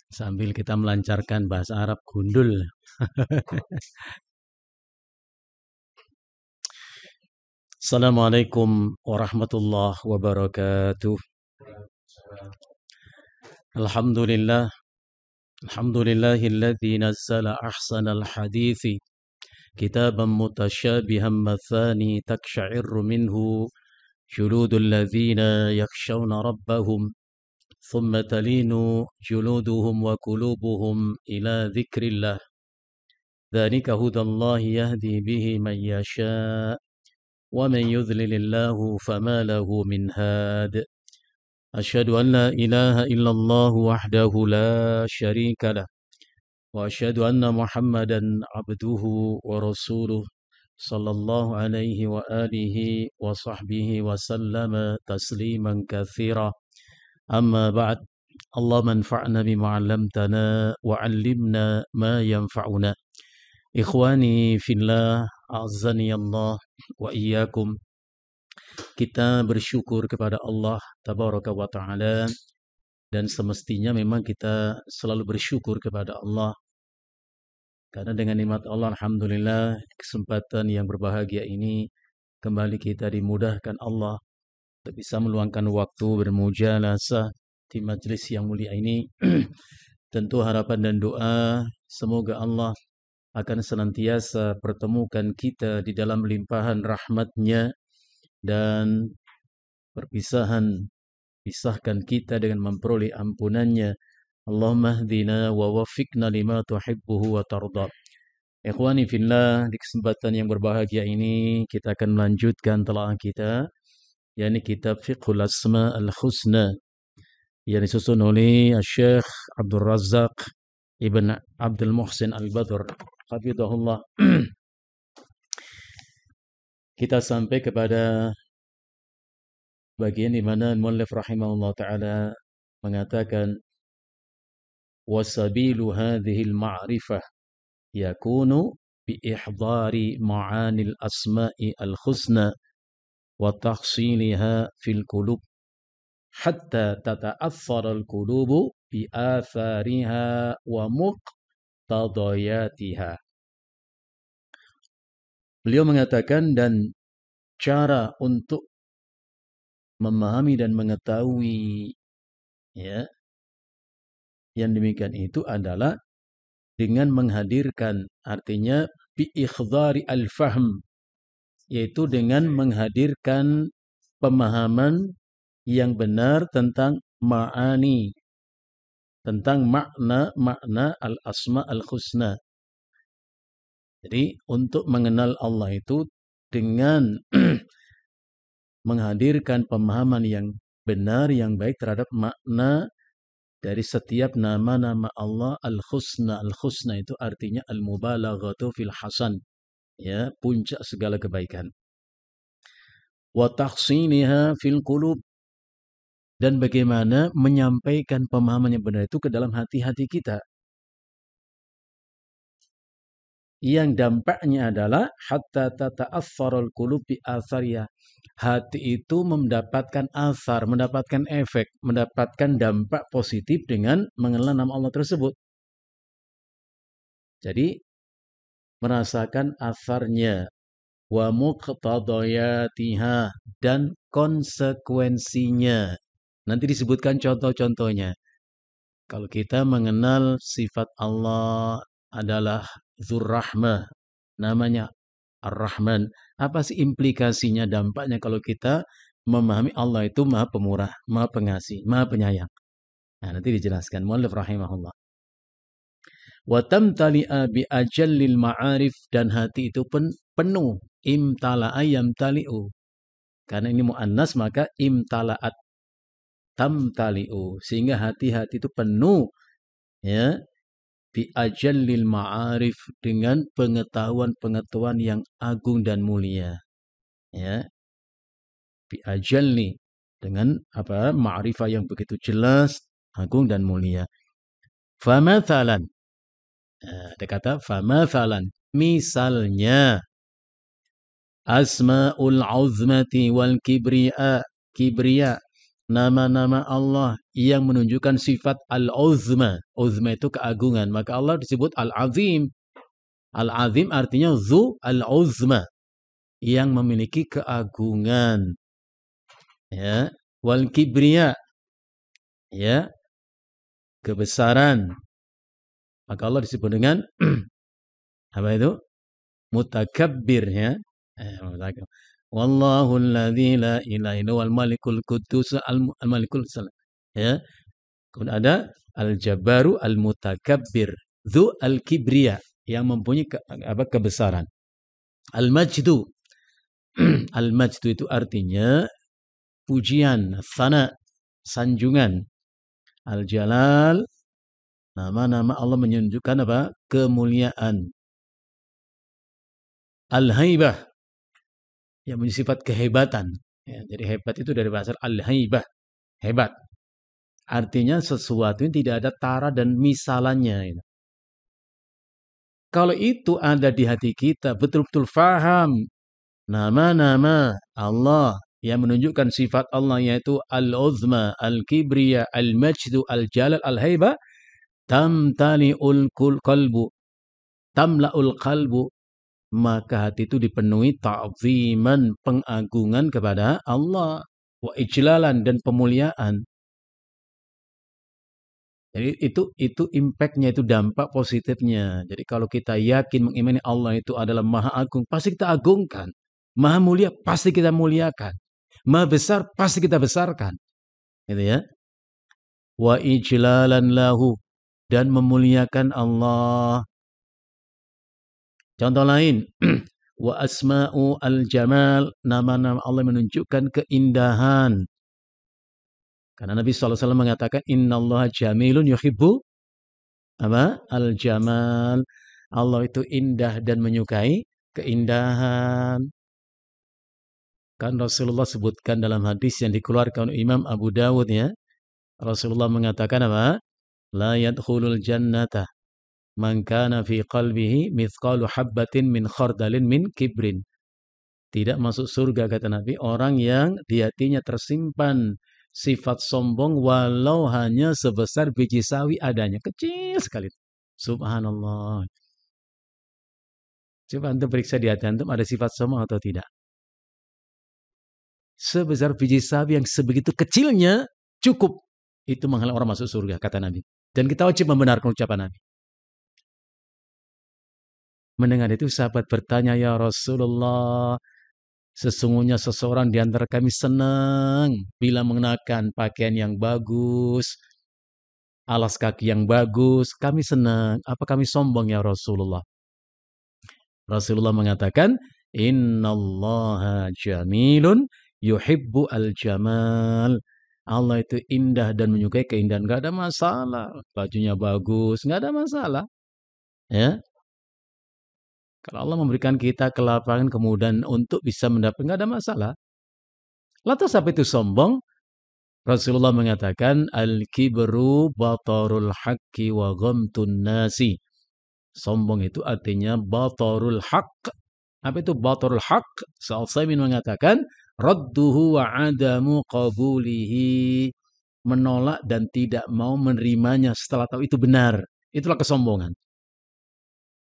sambil kita melancarkan bahasa Arab gundul. Assalamualaikum warahmatullahi wabarakatuh. Alhamdulillah, alhamdulillahilladzi nazzala ahsanal hadithi kitaban mutasyabihan mathani taksha'irru minhu juludul ladzina yakhshawna rabbahum thumma talinu juluduhum wa qulubuhum ila dzikrillah. Dzalika hudallahi yahdi bihi man yasha' wa man yudlilillahu fama lahu min had. أشهد أن لا إله إلا الله وحده لا شريك له وأشهد أن محمدا عبده ورسوله صلى الله عليه وآله وصحبه وسلم تسليما كثيرا أما بعد اللهم انفعنا بما علمتنا وعلمنا ما ينفعنا إخواني في الله أعزني الله وإياكم. Kita bersyukur kepada Allah Tabaraka wa Ta'ala, dan semestinya memang kita selalu bersyukur kepada Allah, karena dengan nikmat Allah alhamdulillah kesempatan yang berbahagia ini kembali kita dimudahkan Allah untuk bisa meluangkan waktu bermujalasah di majelis yang mulia ini. Tentu harapan dan doa semoga Allah akan senantiasa pertemukan kita di dalam limpahan rahmat-Nya dan pisahkan kita dengan memperoleh ampunannya. Allahumma hdina wa waffiqna lima tuhibbuhu wa tarda. Ikhwani fillah, di kesempatan yang berbahagia ini kita akan melanjutkan telaah kita, yakni kitab Fiqhul Asma Al-Husna yang disusun oleh Syekh Abdul Razzaq Ibn Abdul Muhsin Al-Badr hafizahullah. Kita sampai kepada bagian di mana muallif rahimahullah taala mengatakan wasabilu hadhil ma'rifah yakunu bi ihdari ma'anil asma'i al-husna wa tahsiliha fil qulub hatta tata'athara al-qulubu bi athariha wa muqtadayatiha. Beliau mengatakan, dan cara untuk memahami dan mengetahui ya yang demikian itu adalah dengan menghadirkan, artinya bi ikhdari al-fahm, yaitu dengan menghadirkan pemahaman yang benar tentang ma'ani, tentang makna al-asma al-husna. Jadi untuk mengenal Allah itu dengan menghadirkan pemahaman yang benar, yang baik terhadap makna dari setiap nama-nama Allah al-husna. Al-husna itu artinya al-mubalaghatu fil hasan, ya, puncak segala kebaikan. Wa tahsiniha fil qulub, dan bagaimana menyampaikan pemahaman yang benar itu ke dalam hati-hati kita, yang dampaknya adalah hatta tata'athfarul qulub bi athariya. Hati itu mendapatkan athar, mendapatkan efek, mendapatkan dampak positif dengan mengenal nama Allah tersebut. Jadi merasakan atharnya, wa muqtadayatiha, dan konsekuensinya. Nanti disebutkan contoh-contohnya. Kalau kita mengenal sifat Allah adalah Dzur-Rahmah, namanya Ar-Rahman. Apa sih implikasinya, dampaknya kalau kita memahami Allah itu Maha Pemurah, Maha Pengasih, Maha Penyayang? Nah, nanti dijelaskan muallif rahimahullah. Wa tamtali'a bi ajallil ma'arif, dan hati itu pun penuh, imtala'a yamtali'u. Karena ini muannas maka imtala'at tamtali'u, sehingga hati-hati itu penuh ya bi ajallil ma'arif, dengan pengetahuan-pengetahuan yang agung dan mulia, ya. Bi ajalli, dengan apa, ma'rifah yang begitu jelas, agung dan mulia. Famathalan, ada kata famathalan, misalnya asmaul uzmati wal kibriya, nama-nama Allah yang menunjukkan sifat al-uzma. Uzma itu keagungan. Maka Allah disebut al-azim. Al-azim artinya zu al-uzma, yang memiliki keagungan. Ya, wal kibriya, ya, kebesaran. Maka Allah disebut dengan apa itu? Mutakabbir, ya. Wallahu alladzi la ilaha illa huwal malikul quddus al-malikul salam. Ya. Kemudian ada al-jabbaru al-mutakabbir, dzu al-kibriya, yang mempunyai kebesaran. Al-majdu. Al-majdu itu artinya pujian, tsana, sanjungan. Al-jalal, nama-nama Allah menunjukkan apa? Kemuliaan. Al-haibah, yang punya sifat kehebatan. Ya, jadi hebat itu dari bahasa al-haibah, hebat. Artinya sesuatu yang tidak ada tara dan misalannya. Kalau itu ada di hati kita, betul-betul faham nama-nama Allah yang menunjukkan sifat Allah, yaitu al-uzma, al-kibriya, al-majdu, al-jalal, al-haibah, tamtali'ul qalbu, tamla'ul qalbu, maka hati itu dipenuhi ta'ziman, pengagungan kepada Allah, wa ijlalan, dan pemuliaan. Jadi itu impact-nya, itu dampak positifnya. Jadi kalau kita yakin mengimani Allah itu adalah Maha Agung, pasti kita agungkan. Maha mulia, pasti kita muliakan. Maha besar, pasti kita besarkan. Gitu ya. Wa ijlalan lahu, dan memuliakan Allah. Contoh lain, wa asma'u al-jamal, nama-nama Allah menunjukkan keindahan. Karena Nabi SAW mengatakan, innallaha jamilun yuhibbu apa? Al-jamal. Allah itu indah dan menyukai keindahan. Kan Rasulullah sebutkan dalam hadis yang dikeluarkan oleh Imam Abu Dawud, ya. Rasulullah mengatakan apa? La yadkhulul jannata man kana fi qalbihi mithqalu habbatin min khardalin min kibrin. Tidak masuk surga, kata Nabi, orang yang di hatinya tersimpan sifat sombong walau hanya sebesar biji sawi adanya. Kecil sekali. Subhanallah. Coba antum periksa di hati antum, ada sifat sombong atau tidak? Sebesar biji sawi yang sebegitu kecilnya cukup. Itu menghalang orang masuk surga, kata Nabi. Dan kita wajib membenarkan ucapan Nabi. Mendengar itu sahabat bertanya, ya Rasulullah, sesungguhnya seseorang di antara kami senang bila mengenakan pakaian yang bagus, alas kaki yang bagus, kami senang. Apa kami sombong, ya Rasulullah? Rasulullah mengatakan, innallaha jamilun yuhibbu al-jamal. Allah itu indah dan menyukai keindahan. Gak ada masalah. Bajunya bagus, gak ada masalah. Ya. Kalau Allah memberikan kita kelapangan kemudahan untuk bisa mendapatkan, gak ada masalah. Lantas apa itu sombong? Rasulullah mengatakan, al-kibru batarul haqqi wa ghamtun nasi. Sombong itu artinya batarul haqq. Apa itu batarul haqq? Sa'al-Saimin mengatakan, radduhu wa adamu qabulihi. Menolak dan tidak mau menerimanya setelah tahu itu benar. Itulah kesombongan.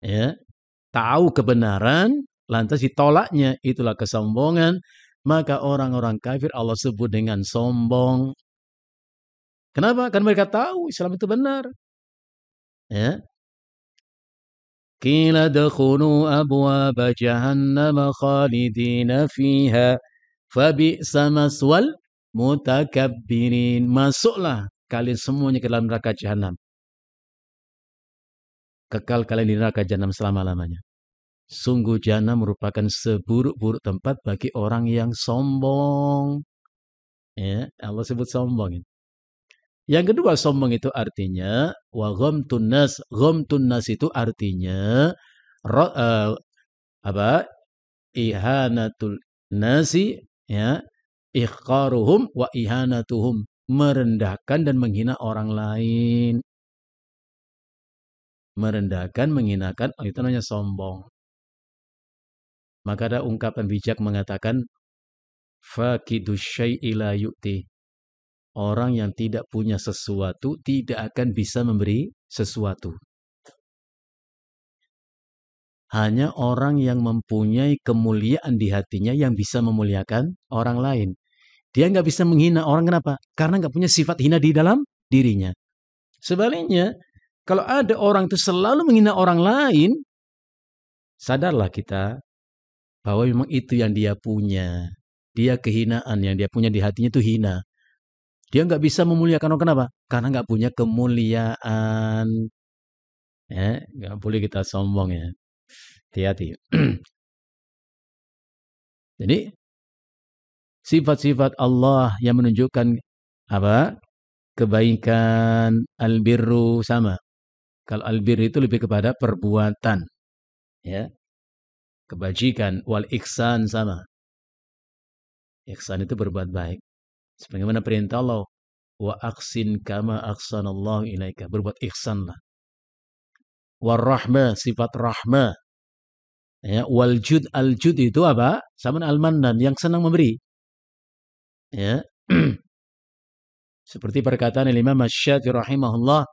Ya. Tahu kebenaran, lantas ditolaknya, itulah kesombongan. Maka orang-orang kafir Allah sebut dengan sombong. Kenapa? Karena mereka tahu Islam itu benar. Ya. Qila dakhulu abwaba jahannam khalidina fiha fabi'sa maswal mutakabbirin. Masuklah kalian semuanya ke dalam neraka jahanam. Kekal kalian di neraka jahanam selama-lamanya. Sungguh jahanam merupakan seburuk-buruk tempat bagi orang yang sombong. Ya, Allah sebut sombong. Yang kedua, sombong itu artinya wa ghamtun nas. Ghamtun nas itu artinya ihanatul nasi, ya, ihqaruhum wa ihanatuhum, merendahkan dan menghina orang lain. Merendahkan, menghinakan, itu namanya sombong. Maka ada ungkapan bijak mengatakan, fakidus syai'i la yu'ti. Orang yang tidak punya sesuatu tidak akan bisa memberi sesuatu. Hanya orang yang mempunyai kemuliaan di hatinya yang bisa memuliakan orang lain. Dia nggak bisa menghina orang, kenapa? Karena nggak punya sifat hina di dalam dirinya. Sebaliknya, kalau ada orang itu selalu menghina orang lain, sadarlah kita bahwa memang itu yang dia punya. Dia kehinaan yang dia punya di hatinya itu hina. Dia nggak bisa memuliakan orang, kenapa? Karena nggak punya kemuliaan. Ya, nggak boleh kita sombong ya. Hati-hati. Jadi sifat-sifat Allah yang menunjukkan apa? Kebaikan, albirru sama. Kalau albir itu lebih kepada perbuatan, ya. Kebajikan, wal ihsan sama. Ihsan itu berbuat baik. Sebagaimana perintah Allah, wa aksin kama aksanallahu ilaika. Berbuat ihsanlah. Warahmah, sifat rahmah. Ya, wal jud, al jud itu apa? Sama al-mannan, yang senang memberi. Ya. Seperti perkataan Imam Asy-Syafi'i rahimahullah,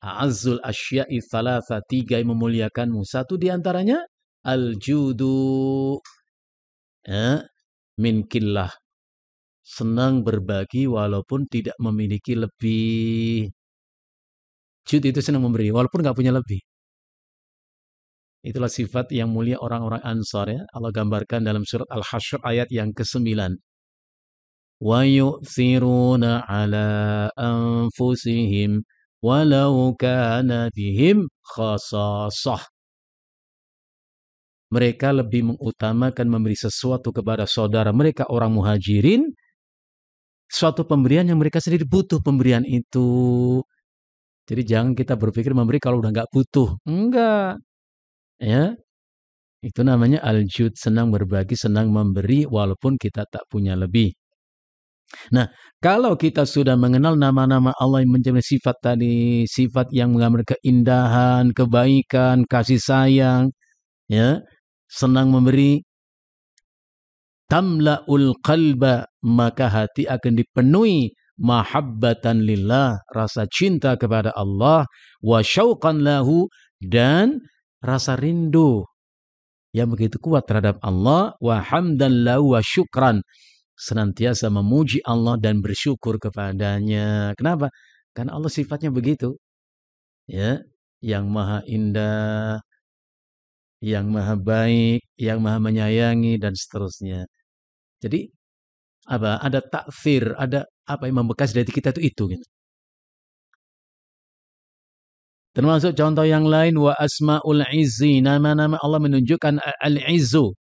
a'azzul asya'i thalatha, 3 yang memuliakanmu. Satu diantaranya al-judu, ya, min killah. Senang berbagi walaupun tidak memiliki lebih. Jud itu senang memberi walaupun nggak punya lebih. Itulah sifat yang mulia orang-orang Ansar ya. Allah gambarkan dalam surat Al-Hasyr ayat yang ke-9. Wa yu'thiruna ala anfusihim walau kana bihim khasasah. Mereka lebih mengutamakan memberi sesuatu kepada saudara mereka orang muhajirin, suatu pemberian yang mereka sendiri butuh pemberian itu. Jadi jangan kita berpikir memberi kalau udah nggak butuh. Enggak. Ya, itu namanya al-jud, senang berbagi, senang memberi walaupun kita tak punya lebih. Nah, kalau kita sudah mengenal nama-nama Allah yang menjadi sifat tadi, sifat yang menggambarkan keindahan, kebaikan, kasih sayang, ya, senang memberi, tamla'ul qalba, maka hati akan dipenuhi mahabbatan lillah, rasa cinta kepada Allah, wa syauqan lahu, dan rasa rindu yang begitu kuat terhadap Allah, wa hamdan lahu wa syukran, senantiasa memuji Allah dan bersyukur kepadanya. Kenapa? Karena Allah sifatnya begitu, ya, yang maha indah, yang maha baik, yang maha menyayangi, dan seterusnya. Jadi apa? Ada takfir, ada apa yang membekas dari kita itu gitu. Termasuk contoh yang lain, wa asmaul izzi, nama-nama Allah menunjukkan al-izzu,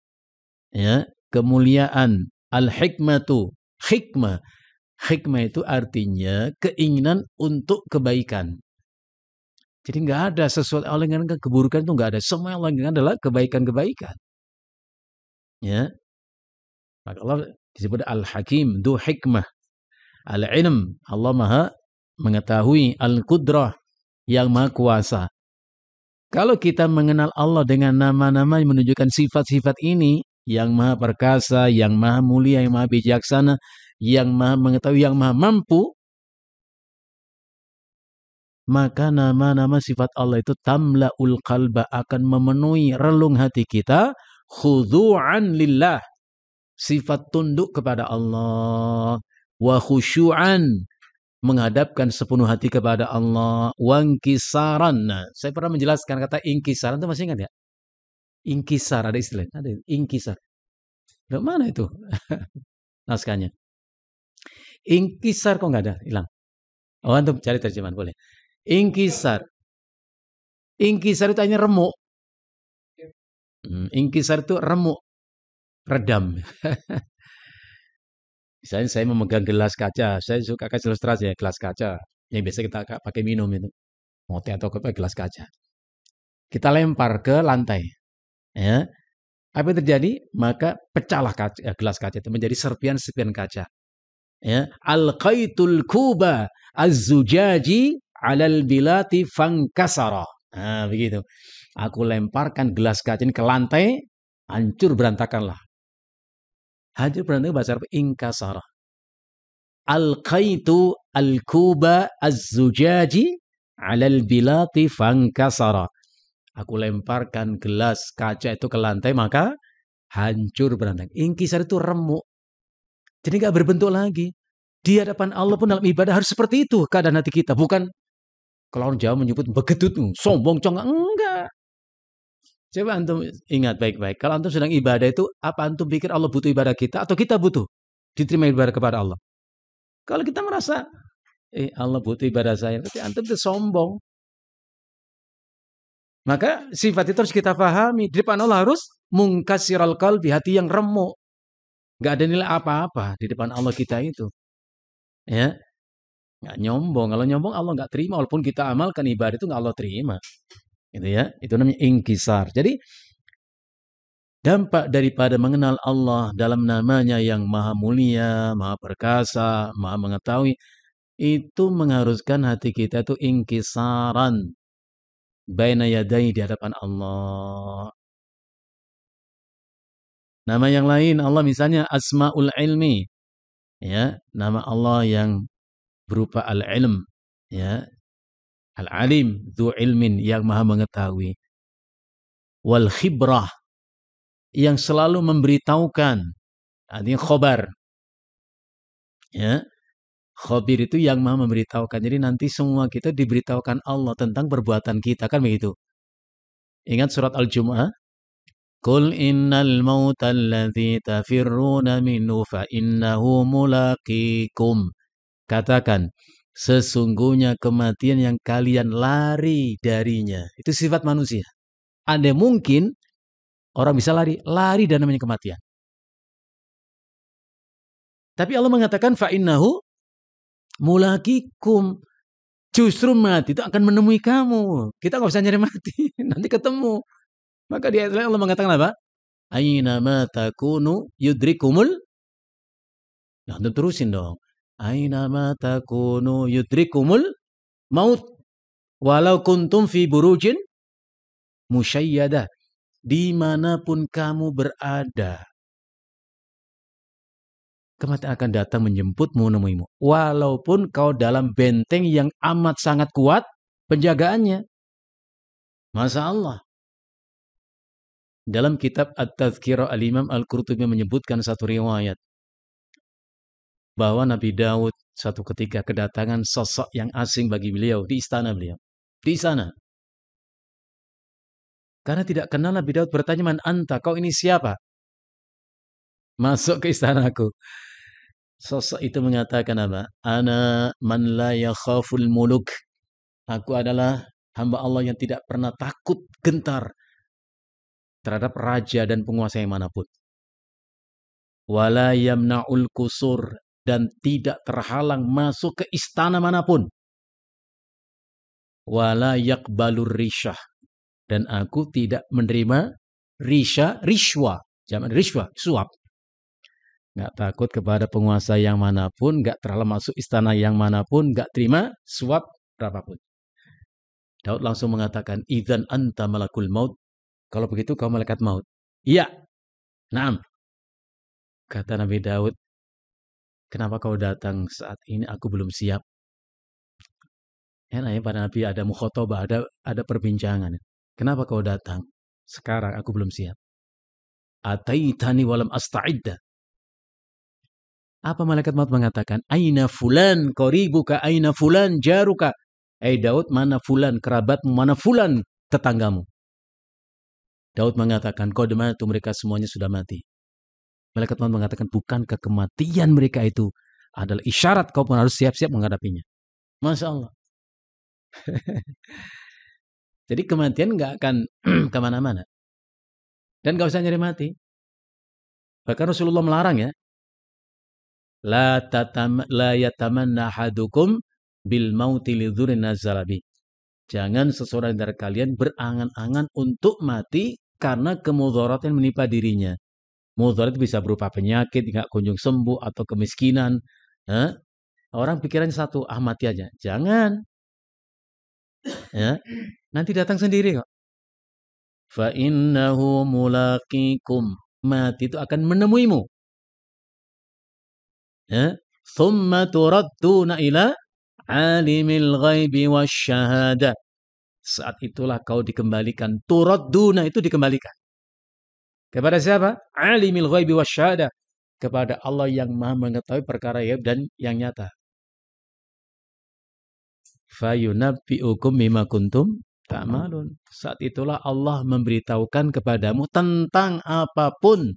ya, kemuliaan, al-hikmatu, hikmah. Hikmah itu artinya keinginan untuk kebaikan. Jadi nggak ada sesuatu Allah yang keburukan itu nggak ada. Semua yang Allah inginkan adalah kebaikan-kebaikan. Ya, maka Allah disebut al-hakim, du hikmah. Al-ilm, Allah maha mengetahui, al-qudrah, yang maha kuasa. Kalau kita mengenal Allah dengan nama-nama yang menunjukkan sifat-sifat ini, yang maha perkasa, yang maha mulia, yang maha bijaksana, yang maha mengetahui, yang maha mampu, maka nama-nama sifat Allah itu tamla'ul qalba, akan memenuhi relung hati kita, khudu'an lillah, sifat tunduk kepada Allah, wa khusyu'an, menghadapkan sepenuh hati kepada Allah, wangkisaran. Nah, saya pernah menjelaskan kata ingkisaran itu, masih ingat ya? Ingkisar, ada istilah, ada ingkisar. Loh, mana itu naskahnya? Ingkisar kok nggak ada, hilang. Oh, antum cari terjemahan boleh. Ingkisar. Ingkisar itu hanya remuk. Ingkisar itu remuk, redam. Misalnya saya memegang gelas kaca, saya suka kasih ilustrasi ya, gelas kaca yang biasa kita pakai minum itu, mau teh atau kopi, gelas kaca. Kita lempar ke lantai, ya. Apa yang terjadi? Maka pecahlah kaca, gelas kaca itu menjadi serpian-serpian kaca. Ya, alqaitul kuba az-zujaji 'alal bilati fankasara. Nah, begitu. Aku lemparkan gelas kaca ini ke lantai, hancur berantakanlah. Hancur berantakan bahasa Arab ingkasara. alqaitu al-kuba az-zujaji 'alal bilati fankasara. Aku lemparkan gelas kaca itu ke lantai maka hancur berantakan. Inkisar itu remuk. Jadi nggak berbentuk lagi. Di hadapan Allah pun dalam ibadah harus seperti itu keadaan hati kita. Bukan kalau orang Jawa menyebut begedut, sombong, congak. Enggak. Coba antum ingat baik-baik. Kalau antum sedang ibadah itu, apa antum pikir Allah butuh ibadah kita atau kita butuh diterima ibadah kepada Allah? Kalau kita merasa, Allah butuh ibadah saya, berarti antum itu sombong. Maka sifat itu harus kita pahami. Di depan Allah harus mungkasiral qalbi, hati yang remuk. Gak ada nilai apa-apa di depan Allah kita itu. Ya, nggak nyombong. Kalau nyombong Allah nggak terima. Walaupun kita amalkan ibadah itu nggak Allah terima. Gitu ya. Itu namanya inkisar. Jadi dampak daripada mengenal Allah dalam namanya yang maha mulia, maha perkasa, maha mengetahui, itu mengharuskan hati kita itu ingkisaran baina yadai di hadapan Allah. Nama yang lain Allah misalnya Asmaul Ilmi. Ya, nama Allah yang berupa al-ilm, ya. Al-alim, dzu ilmin, yang maha mengetahui. Wal khibrah, yang selalu memberitahukan. Artinya khobar. Ya. Khabir itu yang maha memberitahukan. Jadi nanti semua kita diberitahukan Allah tentang perbuatan kita. Kan begitu. Ingat surat Al-Jumu'ah? Qul innal mauta alladzi tafirruna minhu fa innahu mulaqikum. Katakan, sesungguhnya kematian yang kalian lari darinya. Itu sifat manusia. Ada mungkin orang bisa lari dan namanya kematian. Tapi Allah mengatakan fa'innahu mulaqikum. Justru mati itu akan menemui kamu. Kita nggak usah nyari mati, nanti ketemu. Maka di ayat lain Allah mengatakan apa? Aina ma takunu yudrikumul. Nah, terusin dong. Aina ma takunu yudrikumul maut walau kuntum fi burujin musyayyadah. Dimanapun kamu berada, kematian akan datang menjemputmu, menemuimu. Walaupun kau dalam benteng yang amat sangat kuat penjagaannya. Masya Allah. Dalam kitab At-Tadhkirah Al-Imam Al-Qurtubi menyebutkan satu riwayat bahwa Nabi Daud satu ketika kedatangan sosok yang asing bagi beliau di istana beliau. Di istana. Karena tidak kenal, Nabi Daud bertanya, "Man anta? Kau ini siapa?" Masuk ke istanaku. Sosok itu mengatakan apa? Ana man la yakhaful muluk. Aku adalah hamba Allah yang tidak pernah takut gentar terhadap raja dan penguasa yang manapun. Wala yamna'ul kusur, dan tidak terhalang masuk ke istana manapun. Wala yaqbalur risyah, dan aku tidak menerima rishwa, jamak rishwa, suap. Nggak takut kepada penguasa yang manapun, nggak terhalang masuk istana yang manapun, nggak terima suap berapapun. Daud langsung mengatakan, idzan anta malakul maut. Kalau begitu kau malaikat maut. Iya. Naam. Kata Nabi Daud, kenapa kau datang saat ini? Aku belum siap. Enak ya, pada Nabi ada mukhotobah, ada perbincangan. Kenapa kau datang? Sekarang aku belum siap. Ataitani walam asta'idda. Apa malaikat maut mengatakan? Aina fulan qaribuka, aina fulan jaruka. Daud, mana fulan kerabatmu, mana fulan tetanggamu? Daud mengatakan, qadmatu, mereka semuanya sudah mati. Malaikat maut mengatakan, bukankah kematian mereka itu adalah isyarat kau pun harus siap-siap menghadapinya. Masya Allah. Jadi kematian nggak akan kemana-mana. Dan nggak usah nyari mati. Bahkan Rasulullah melarang ya. La yatamanna ahadukum bil mauti lidhurin nazalabi. Jangan seseorang dari kalian berangan-angan untuk mati karena kemudaratan yang menimpa dirinya. Mudarat bisa berupa penyakit, nggak kunjung sembuh, atau kemiskinan. Orang pikirannya satu, mati aja. Jangan. Ya, nanti datang sendiri kok. Fa innahu mulaqikum. Mati itu akan menemuimu. Ya, Thumma turadduna ila alimil ghaibi wasyahada. Saat itulah kau dikembalikan. Turadduna itu dikembalikan. Kepada siapa? Alimil ghaibi wasyahada. Kepada Allah yang Maha mengetahui perkara gaib dan yang nyata. Fayunabbi'ukum bima kuntum ta'malun. Saat itulah Allah memberitahukan kepadamu tentang apapun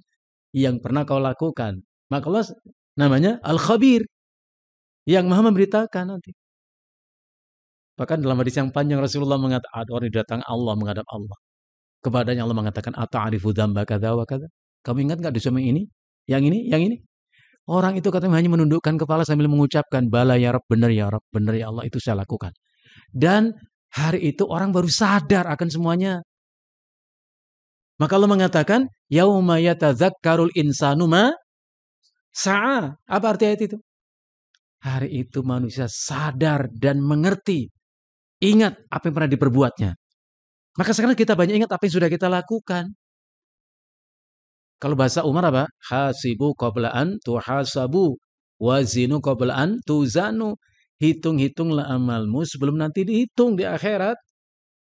yang pernah kau lakukan. Maka Allah namanya Al-Khabir, yang Maha memberitahukan nanti. Bahkan dalam hadis yang panjang Rasulullah mengatakan, ada orang datang Allah menghadap Allah. Kepadanya Allah mengatakan, ata'arifu dzamba kadza wa kadza. Kamu ingat enggak dosa ini? Yang ini, yang ini? Orang itu katanya hanya menundukkan kepala sambil mengucapkan, bala ya Rabb, benar ya Rabb, benar ya Allah, itu saya lakukan. Dan hari itu orang baru sadar akan semuanya. Maka Allah mengatakan, yauma yatadzakkarul insanu ma sa'a. Apa arti ayat itu? Hari itu manusia sadar dan mengerti. Ingat apa yang pernah diperbuatnya. Maka sekarang kita banyak ingat apa yang sudah kita lakukan. Kalau bahasa Umar apa? Hasibu qabla an tuhasabu, wazinu qabla an tuzanu. Hitung-hitunglah amalmu sebelum nanti dihitung di akhirat.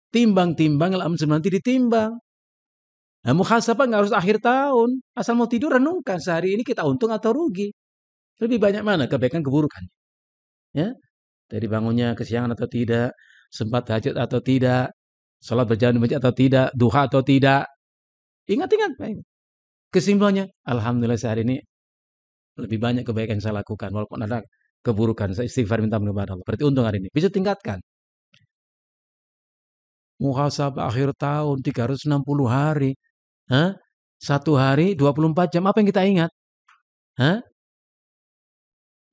Timbang-timbang amalmu sebelum nanti ditimbang. Nah, muhasabah nggak harus akhir tahun. Asal mau tidur renungkan sehari ini kita untung atau rugi. Lebih banyak mana kebaikan keburukan. Ya, dari bangunnya kesiangan atau tidak, sempat tahajud atau tidak, sholat berjamaah di masjid atau tidak, duha atau tidak. Ingat-ingat. Kesimpulannya, alhamdulillah sehari ini lebih banyak kebaikan yang saya lakukan. Walaupun ada keburukan, saya istighfar minta ampun kepada Allah. Berarti untung hari ini. Bisa tingkatkan. Muhasabah akhir tahun 360 hari. Hah? Satu hari 24 jam. Apa yang kita ingat? Hah?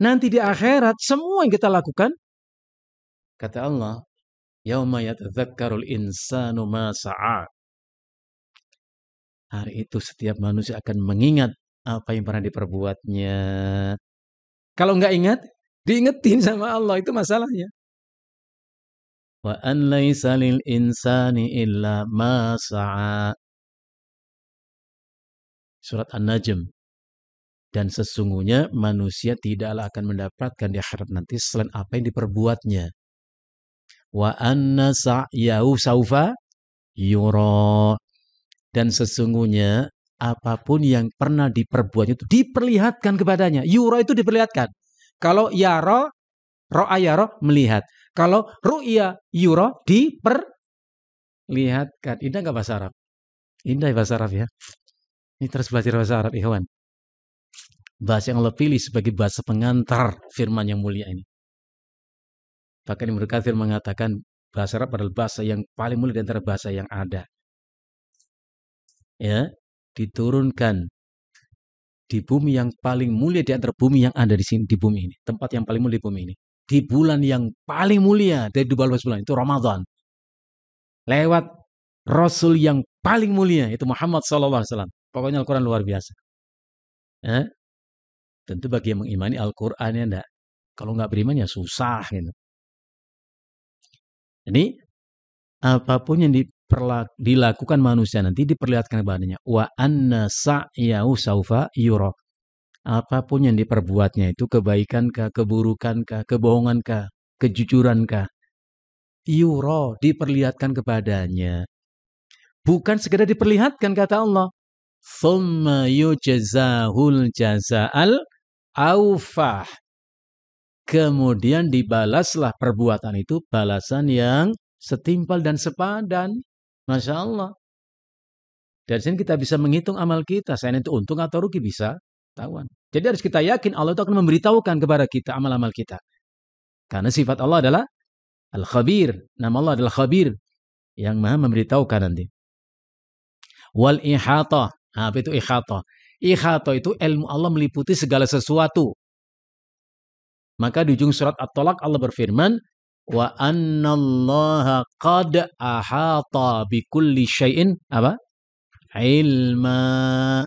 Nanti di akhirat semua yang kita lakukan, kata Allah, yauma yatadzakkarul insanu ma sa'a. Hari itu setiap manusia akan mengingat apa yang pernah diperbuatnya. Kalau nggak ingat, diingetin sama Allah, itu masalahnya. Wa an laisa lil insani illa ma sa'a. Surat An-Najm. Dan sesungguhnya manusia tidaklah akan mendapatkan di akhirat nanti selain apa yang diperbuatnya. Wa anna sa'yahu saufa yura. Dan sesungguhnya apapun yang pernah diperbuat itu diperlihatkan kepadanya. Yura itu diperlihatkan. Kalau yara, ro'a yara, melihat. Kalau ru'ya yura, diperlihatkan. Indah nggak bahasa Arab? Indah bahasa Arab ya. Ini terus belajar bahasa Arab, ikhwan. Bahasa yang Allah pilih sebagai bahasa pengantar firman yang mulia ini. Bahkan Ibnu Katsir mengatakan bahasa Arab adalah bahasa yang paling mulia di antara bahasa yang ada. Ya, diturunkan di bumi yang paling mulia di antara bumi yang ada di sini, di bumi ini, tempat yang paling mulia di bumi ini, di bulan yang paling mulia dari 12 bulan itu Ramadan, lewat Rasul yang paling mulia itu Muhammad SAW. Pokoknya Al-Quran luar biasa. Ya, tentu bagi yang mengimani Al-Quran ya enggak, kalau nggak beriman ya susah gitu. Jadi apapun yang dilakukan manusia nanti diperlihatkan kepadanya. Wa anna sa'yahu saufa yura. Apapun yang diperbuatnya itu kebaikan kah, keburukan kah, kebohongan kah, kejujuran kah, yura, diperlihatkan kepadanya. Bukan sekedar diperlihatkan, kata Allah. Thumma yujzahul jaza'al awfah. Kemudian dibalaslah perbuatan itu balasan yang setimpal dan sepadan. Masya Allah. Dari sini kita bisa menghitung amal kita. Saya itu untung atau rugi bisa tahuan. Jadi harus kita yakin Allah itu akan memberitahukan kepada kita amal-amal kita. Karena sifat Allah adalah Al-Khabir. Nama Allah adalah Khabir. Yang Maha memberitahukan nanti. Wal ihata. Apa itu ihata? Ihata itu ilmu Allah meliputi segala sesuatu. Maka di ujung surat At-Talaq Allah berfirman, wa annallaha qad ahata bikulli syai'in apa? Ilma.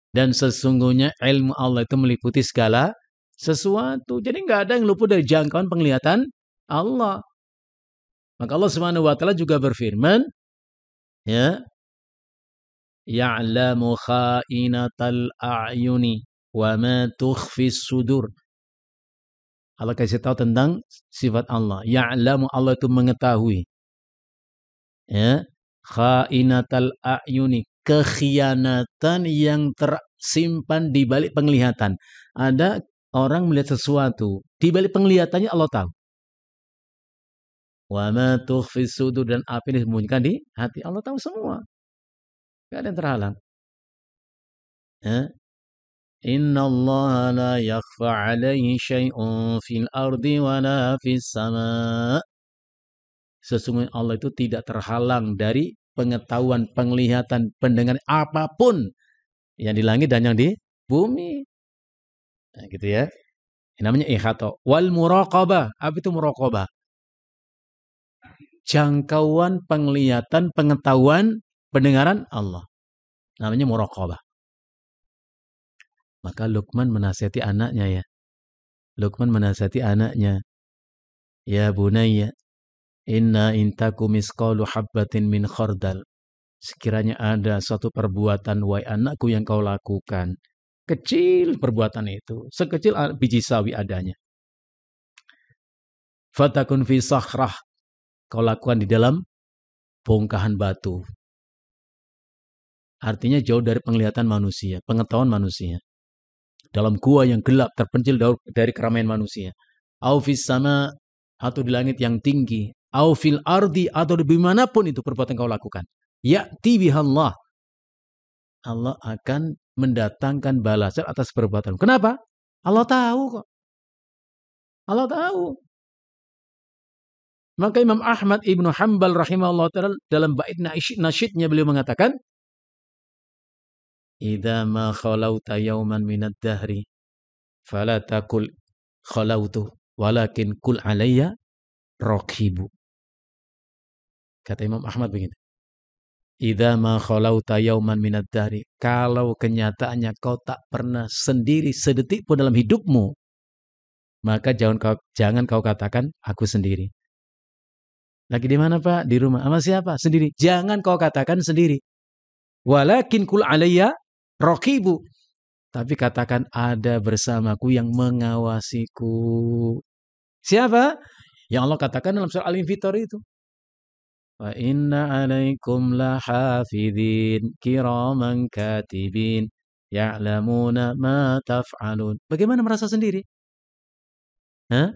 Dan sesungguhnya ilmu Allah itu meliputi segala sesuatu. Jadi nggak ada yang luput dari jangkauan penglihatan Allah. Maka Allah Subhanahu wa taala juga berfirman, ya, ya'lamu kha'inatal a'yuni Wa ma tukhfis sudur. Allah kasih tahu tentang sifat Allah. Ya'lamu, Allah itu mengetahui. Ya, khainatal a'yuni, kekhianatan yang tersimpan di balik penglihatan. Ada orang melihat sesuatu, di balik penglihatannya Allah tahu. Wa ma tukhfis sudur, dan apa yang disembunyikan di hati, Allah tahu semua. Tidak ada yang terhalang. Ya. Inna Allah la yakhfa alaihi syai'un fil ardi wa la fis sama. Sesungguhnya Allah itu tidak terhalang dari pengetahuan, penglihatan, pendengaran apapun yang di langit dan yang di bumi. Nah, gitu ya. Ini namanya ihata. Wal muraqabah. Apa itu muraqabah? Jangkauan penglihatan, pengetahuan, pendengaran Allah. Namanya muraqabah. Maka Luqman menasihati anaknya ya. Luqman menasihati anaknya. Ya bunayya, inna intaku misqalu habbatin min khardal. Sekiranya ada suatu perbuatan, wahai anakku, yang kau lakukan. Kecil perbuatan itu. Sekecil biji sawi adanya. Fatakun fi sakhrah. Kau lakukan di dalam bongkahan batu. Artinya jauh dari penglihatan manusia, pengetahuan manusia. Dalam gua yang gelap, terpencil dari keramaian manusia. Au fis sama, atau di langit yang tinggi. Au fil ardi, atau di manapun itu perbuatan kau lakukan. Ya'ti bihallah. Allah akan mendatangkan balasan atas perbuatan. Kenapa? Allah tahu kok. Allah tahu. Maka Imam Ahmad Ibnu Hanbal rahimahullah ta'ala dalam bait nasyidnya beliau mengatakan, idza ma khalauta yawman minad dahri fala taqul khalautu walakin kul alayya raqibu. Kata Imam Ahmad begini, idza ma khalauta yawman minad dahri, kalau kenyataannya kau tak pernah sendiri sedetik pun dalam hidupmu, maka jangan kau katakan aku sendiri. Lagi di mana Pak? Di rumah. Sama siapa? Sendiri. Jangan kau katakan sendiri. Walakin kul alayya raqibu. Tapi katakan ada bersamaku yang mengawasiku. Siapa? Yang Allah katakan dalam surah Al-Infitar itu. Wa inna alaikum lahafidhin kiraman katibin ya'lamuna ma taf'alun. Bagaimana merasa sendiri? Hah?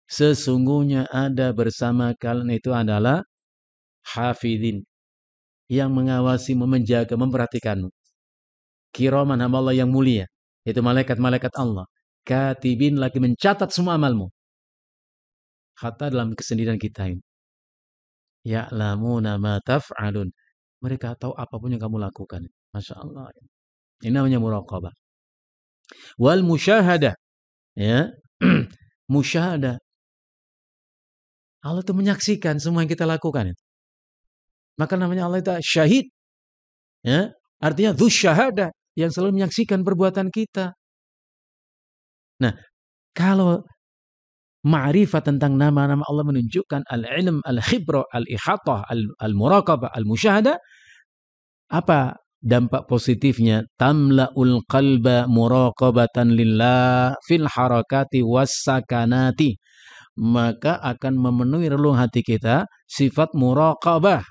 Sesungguhnya ada bersama kalian itu adalah hafidhin, yang mengawasi, menjaga, memperhatikanmu. Kiraman, hamba Allah yang mulia, itu malaikat-malaikat Allah. Katibin, lagi mencatat semua amalmu. Hatta dalam kesendirian kita ini. Ya'lamuna ma taf'alun. Mereka tahu apapun yang kamu lakukan. Masya Allah. Ini namanya muraqabah. Wal musyahadah. Ya. Musyahadah. Allah itu menyaksikan semua yang kita lakukan. Maka namanya Allah itu syahid. Ya. Artinya dzus syahadah, yang selalu menyaksikan perbuatan kita. Nah, kalau ma'rifat tentang nama-nama Allah menunjukkan al-ilm, al-khibra, al-ihatah, al-muraqabah, al-musyahadah, apa dampak positifnya? Tamla'ul qalba muraqabatan lillah fil harakati was sakanati. Maka akan memenuhi relung hati kita sifat muraqabah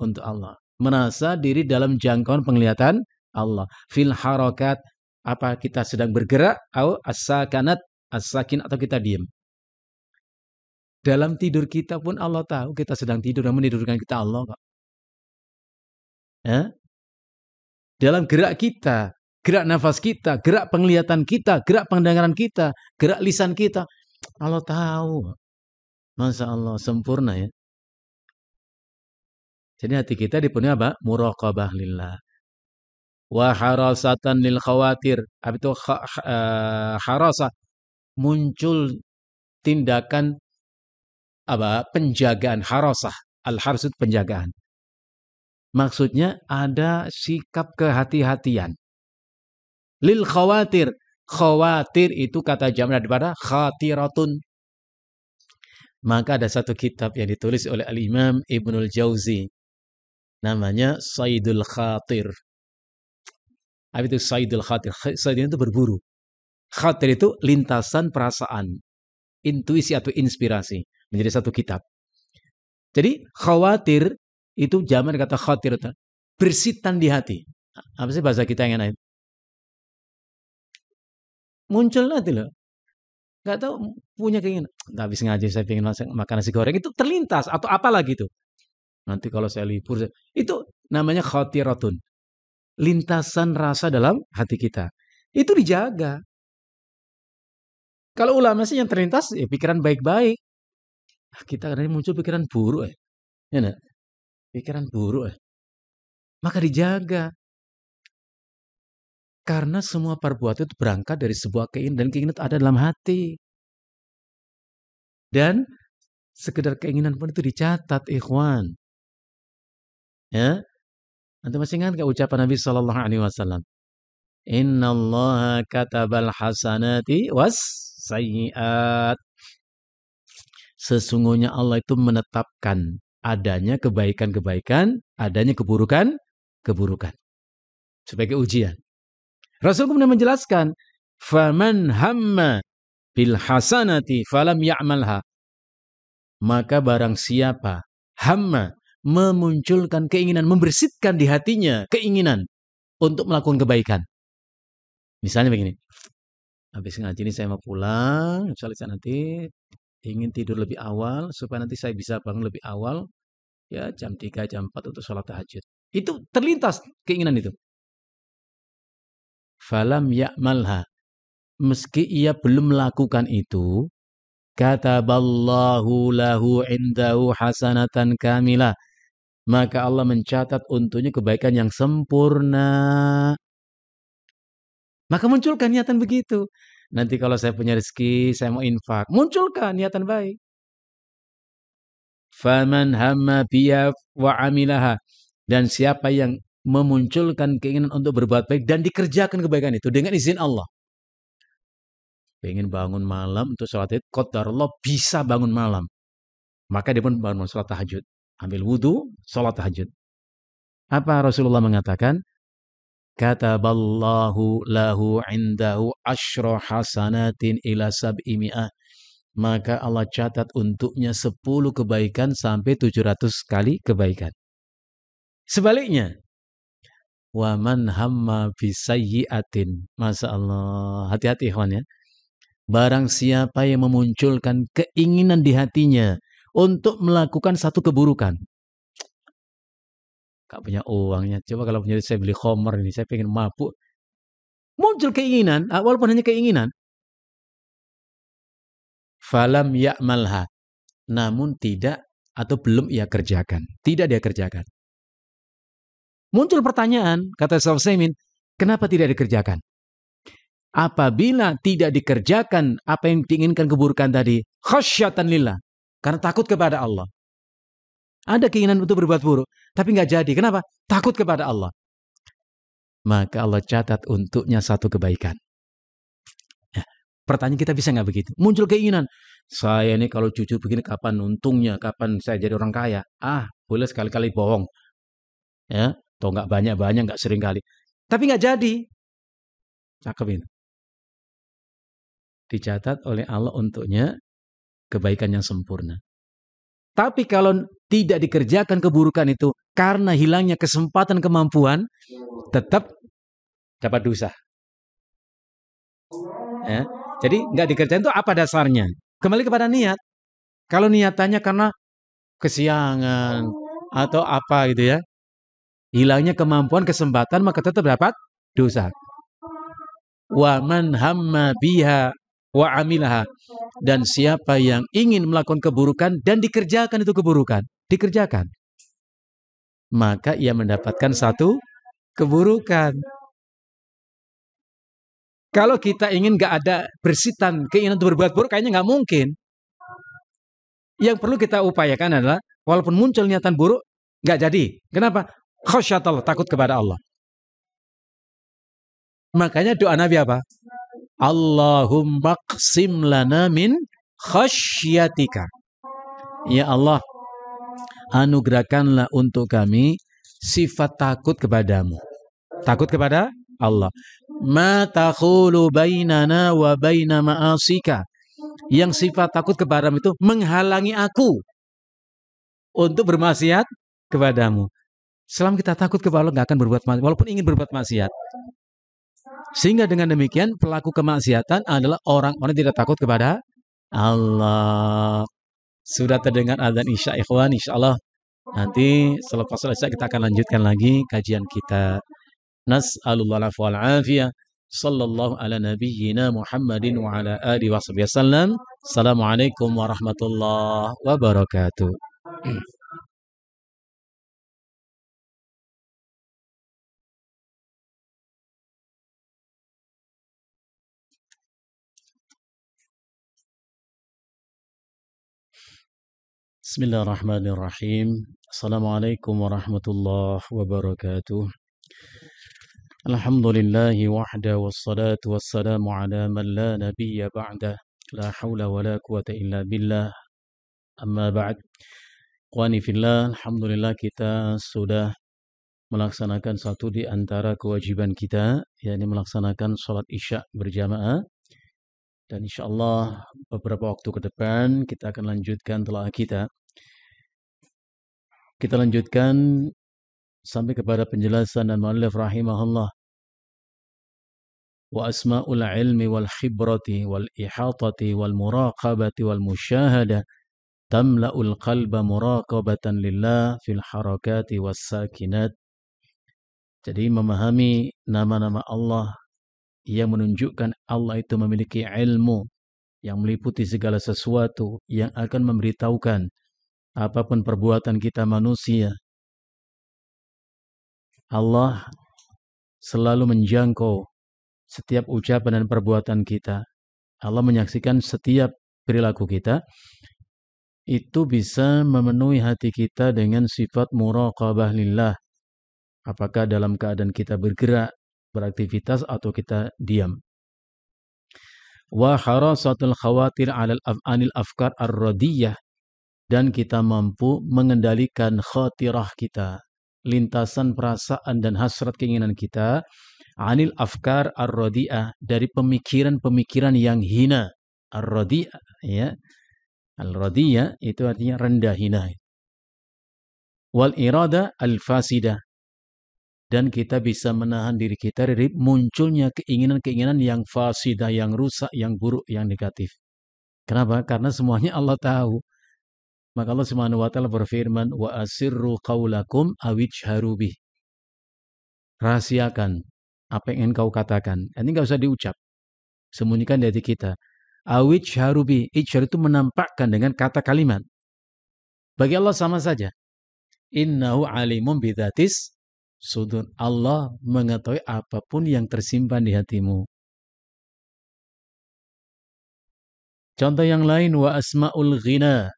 untuk Allah. Merasa diri dalam jangkauan penglihatan Allah. Fil harakat, apa kita sedang bergerak, atau as-sakanat, as-sakin, atau kita diam. Dalam tidur kita pun Allah tahu kita sedang tidur, dan menidurkan kita Allah kok. Ya? Dalam gerak kita, gerak nafas kita, gerak penglihatan kita, gerak pendengaran kita, gerak lisan kita, Allah tahu. Masya Allah, sempurna ya. Jadi hati kita dipenuhi apa? Muraqabah lillah. Wa harasatan lil khawatir. Apa itu harasah? Muncul tindakan apa? Penjagaan, harasah. Al-harsut, penjagaan. Maksudnya ada sikap kehati-hatian. Lil khawatir. Khawatir itu kata jamak daripada khatiratun. Maka ada satu kitab yang ditulis oleh Al-Imam Ibnul Jauzi. Namanya Saidul Khatir. Apa itu saydul khatir? Sayd itu berburu. Khatir itu lintasan perasaan, intuisi atau inspirasi menjadi satu kitab. Jadi khawatir itu zaman kata khatir itu bersitan di hati. Apa sih bahasa kita yang enak? Muncul nanti loh. Gak tahu punya keinginan. Gak habis ngaji saya pengen makan nasi goreng itu terlintas atau apa lagi tuh. Nanti kalau saya libur itu namanya khatiratun. Lintasan rasa dalam hati kita. Itu dijaga. Kalau ulama sih yang terlintas ya pikiran baik-baik. Kita kadang muncul pikiran buruk ya nah? Pikiran buruk maka dijaga. Karena semua perbuatan itu berangkat dari sebuah keinginan dan keinginan itu ada dalam hati. Dan sekedar keinginan pun itu dicatat, ikhwan. Ya, Anda masih ingat gak ucapan Nabi Sallallahu Alaihi Wasallam? Innallaha katabal hasanati was sayyiat. Sesungguhnya Allah itu menetapkan adanya kebaikan-kebaikan, adanya keburukan-keburukan. Sebagai ujian. Rasul kemudian menjelaskan, "Faman hamma bil hasanati falam ya'malha." Maka barang siapa hamma memunculkan keinginan, membersihkan di hatinya keinginan untuk melakukan kebaikan. Misalnya begini, habis ngaji ini saya mau pulang, misalnya saya nanti ingin tidur lebih awal supaya nanti saya bisa bangun lebih awal, ya jam 3, jam 4 untuk sholat tahajud. Itu terlintas keinginan itu. Falam ya'malha. Meski ia belum melakukan itu, kataballahu lahu indahu hasanatan kamilah. Maka Allah mencatat untuknya kebaikan yang sempurna. Maka munculkan niatan begitu. Nanti kalau saya punya rezeki, saya mau infak. Munculkan niatan baik. Faman hamma biya wa amilaha. Dan siapa yang memunculkan keinginan untuk berbuat baik dan dikerjakan kebaikan itu dengan izin Allah. Pengen bangun malam untuk sholat id, qadarullah bisa bangun malam. Maka dia pun bangun sholat tahajud. Ambil wudhu, sholat tahajud. Apa Rasulullah mengatakan? Kataballahu lahu indahu asyra hasanatin ila sab'i mi'ah. Maka Allah catat untuknya 10 kebaikan sampai 700 kali kebaikan. Sebaliknya, wa man hamma bisayyi'atin. Masya Allah, hati-hati ikhwan ya. Barang siapa yang memunculkan keinginan di hatinya untuk melakukan satu keburukan. Gak punya uangnya. Coba kalau punya saya beli khomer ini, saya pengen mabuk. Muncul keinginan, walaupun hanya keinginan. Falam ya'malha. Namun tidak atau belum ia kerjakan. Tidak dia kerjakan. Muncul pertanyaan, kata Syekh Utsaimin, kenapa tidak dikerjakan? Apabila tidak dikerjakan apa yang diinginkan keburukan tadi, khasyatan lillah, karena takut kepada Allah. Ada keinginan untuk berbuat buruk, tapi nggak jadi. Kenapa? Takut kepada Allah. Maka Allah catat untuknya satu kebaikan. Ya, pertanyaan kita bisa nggak begitu? Muncul keinginan, saya ini kalau jujur begini kapan untungnya, kapan saya jadi orang kaya? Boleh sekali-kali bohong. Ya, atau nggak banyak-banyak, nggak sering kali. Tapi nggak jadi. Cakep ini. Dicatat oleh Allah untuknya kebaikan yang sempurna. Tapi kalau tidak dikerjakan keburukan itu karena hilangnya kesempatan kemampuan, tetap dapat dosa. Ya. Jadi nggak dikerjain itu apa dasarnya? Kembali kepada niat. Kalau niatannya karena kesiangan atau apa gitu ya, hilangnya kemampuan kesempatan maka tetap dapat dosa. Wa man hamma biha wa amilaha. Dan siapa yang ingin melakukan keburukan dan dikerjakan itu keburukan, dikerjakan, maka ia mendapatkan satu keburukan. Kalau kita ingin gak ada bersitan keinginan untuk berbuat buruk, kayaknya gak mungkin. Yang perlu kita upayakan adalah walaupun muncul niatan buruk, gak jadi. Kenapa? Khasyatallah, takut kepada Allah. Makanya doa Nabi apa? Allahumma qsim lana min khasyatika. Ya Allah, anugerahkanlah untuk kami sifat takut kepadamu. Takut kepada Allah. Ma takhulu bainana wa baina ma'asika. Yang sifat takut kepadamu itu menghalangi aku untuk bermaksiat kepadamu. Selama kita takut kepada Allah, nggak akan berbuat maksiat, walaupun ingin berbuat maksiat. Sehingga dengan demikian pelaku kemaksiatan adalah orang-orang tidak takut kepada Allah. Sudah terdengar azan Isya, ikhwan. Insyaallah nanti selepas selesai kita akan lanjutkan lagi kajian kita. Nas'alullah wal afiyah. Sallallahu ala nabiyyina Muhammadin wa ala alihi wasallam. Assalamualaikum warahmatullahi wabarakatuh. Bismillahirrahmanirrahim. Assalamualaikum warahmatullahi wabarakatuh. Alhamdulillahi wahda wassalatu wassalamu ala man la nabiyya ba'da. La hawla wa la quwata illa billah. Amma ba'd. Ikhwani fillah, alhamdulillah kita sudah melaksanakan satu di antara kewajiban kita, yakni melaksanakan sholat Isya berjamaah. Dan insyaallah beberapa waktu ke depan kita akan lanjutkan telah kita. Kita lanjutkan sampai kepada penjelasan dan mu'allif rahimahullah. Wa asma'ul ilmi wal khibrati wal ihatati wal muraqabati wal musyahadah tamla'ul qalba muraqabatan lillah fil harakati was sakinat. Jadi memahami nama-nama Allah yang menunjukkan Allah itu memiliki ilmu yang meliputi segala sesuatu, yang akan memberitahukan apapun perbuatan kita manusia, Allah selalu menjangkau setiap ucapan dan perbuatan kita. Allah menyaksikan setiap perilaku kita. Itu bisa memenuhi hati kita dengan sifat muraqabah lillah. Apakah dalam keadaan kita bergerak, beraktivitas, atau kita diam. Wa harasatul khawatir anil afkar ar-radiyah. Dan kita mampu mengendalikan khatirah kita, lintasan perasaan dan hasrat keinginan kita, anil afkar ar-radiyah, dari pemikiran-pemikiran yang hina. Ar-radiyah, ya. Al-radiyah itu artinya rendah, hina. Wal irada al-fasidah. Dan kita bisa menahan diri kita dari munculnya keinginan-keinginan yang fasidah, yang rusak, yang buruk, yang negatif. Kenapa? Karena semuanya Allah tahu. Maka Allah Subhanahu wa taala berfirman, wa asirru qaulakum awijharu bih. Rahasiakan apa yang ingin kau katakan. Ini enggak usah diucap. Sembunyikan dari kita. Awijharu bih. Ijhar itu menampakkan dengan kata kalimat. Bagi Allah sama saja. Innahu alimun bidzatis sudur. Allah mengetahui apapun yang tersimpan di hatimu. Contoh yang lain, wa asmaul ghina.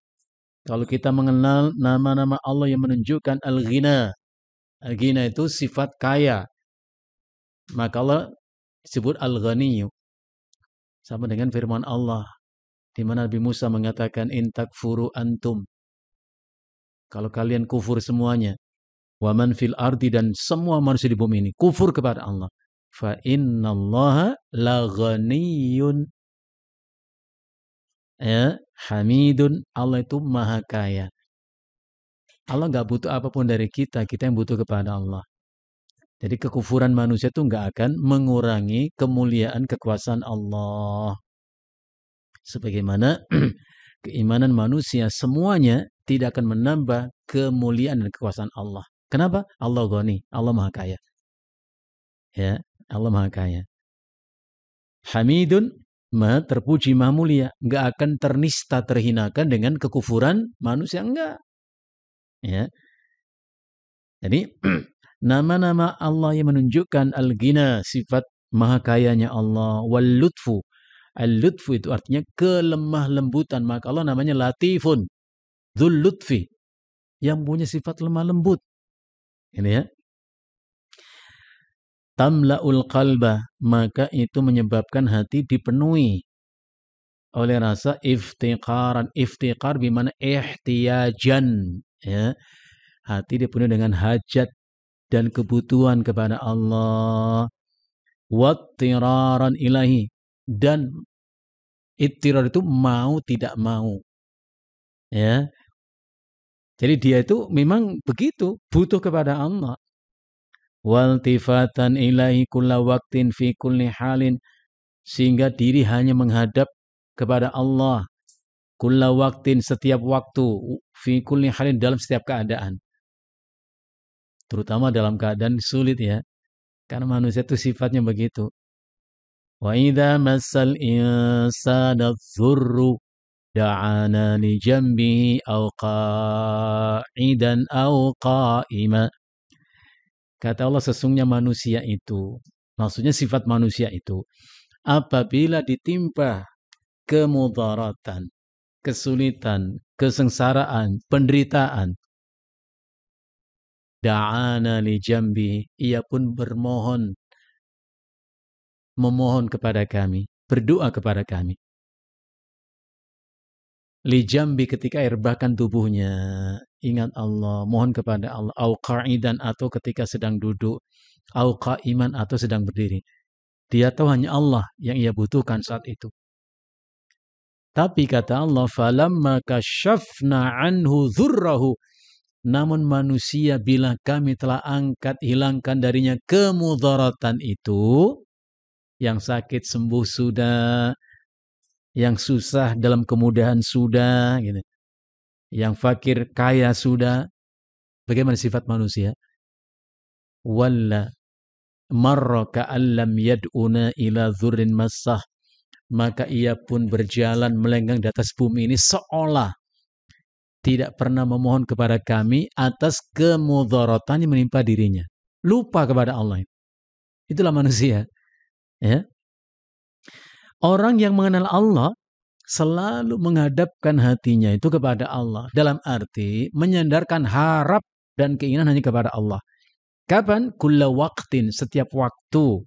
Kalau kita mengenal nama-nama Allah yang menunjukkan al-ghina. Al-ghina itu sifat kaya. Maka Allah disebut al-ghaniyu. Sama dengan firman Allah. Di mana Nabi Musa mengatakan, in takfuru antum. Kalau kalian kufur semuanya. Wa man fil ardi, dan semua manusia di bumi ini. Kufur kepada Allah. Fa innallaha la ghaniyun. Ya, hamidun. Allah itu maha kaya. Allah nggak butuh apapun dari kita, kita yang butuh kepada Allah. Jadi kekufuran manusia itu nggak akan mengurangi kemuliaan kekuasaan Allah. Sebagaimana keimanan manusia semuanya tidak akan menambah kemuliaan dan kekuasaan Allah. Kenapa? Allah Ghani, Allah maha kaya. Ya, Allah maha kaya. Hamidun, maha terpuji, maha mulia, nggak akan ternista, terhinakan dengan kekufuran manusia, enggak. Ya. Jadi nama-nama Allah yang menunjukkan al-ghina, sifat maha kayanya Allah, wal lutfu. Al-lutfu itu artinya kelemah lembutan, maka Allah namanya latifun, dzul lutfi, yang punya sifat lemah lembut. Ini ya. Tamla'ul qalba, maka itu menyebabkan hati dipenuhi oleh rasa iftiqaran. Iftiqar bimana ihtiyajan, ya. Hati dipenuhi dengan hajat dan kebutuhan kepada Allah. wattiraran ilahi, dan ittirar itu mau tidak mau, ya. Jadi dia itu memang begitu, butuh kepada Allah. Waltifatan ilahi kulla waqtin fi kulli halin, sehingga diri hanya menghadap kepada Allah kulla waqtin, setiap waktu, fi kulli halin, dalam setiap keadaan. Terutama dalam keadaan sulit, ya. Karena manusia itu sifatnya begitu. Wa idza massal insana dzurru da'ana li jambihi aw qa'idan aw qa'ima. Kata Allah, sesungguhnya manusia itu, maksudnya sifat manusia itu, apabila ditimpa kemudaratan, kesulitan, kesengsaraan, penderitaan, da'ana li jambi, ia pun memohon kepada kami, berdoa kepada kami. Li jambi, ketika rebahkan tubuhnya, ingat Allah, mohon kepada Allah. Au qa'idan, atau ketika sedang duduk. Au qa'iman, atau sedang berdiri. Dia tahu hanya Allah yang ia butuhkan saat itu. Tapi kata Allah, falamma kasyafna anhu dzurrahu, namun manusia bila kami telah angkat, hilangkan darinya kemudaratan itu, yang sakit sembuh sudah, yang susah dalam kemudahan sudah, gitu. Yang fakir kaya sudah. Bagaimana sifat manusia? Walla marra ka'allam yad'una ila dzurrin massah, maka ia pun berjalan melenggang di atas bumi ini seolah tidak pernah memohon kepada kami atas kemudaratan yang menimpa dirinya. Lupa kepada Allah. Itulah manusia, ya. Orang yang mengenal Allah selalu menghadapkan hatinya itu kepada Allah, dalam arti menyandarkan harap dan keinginan hanya kepada Allah. Kapan? Kulla waqtin, setiap waktu.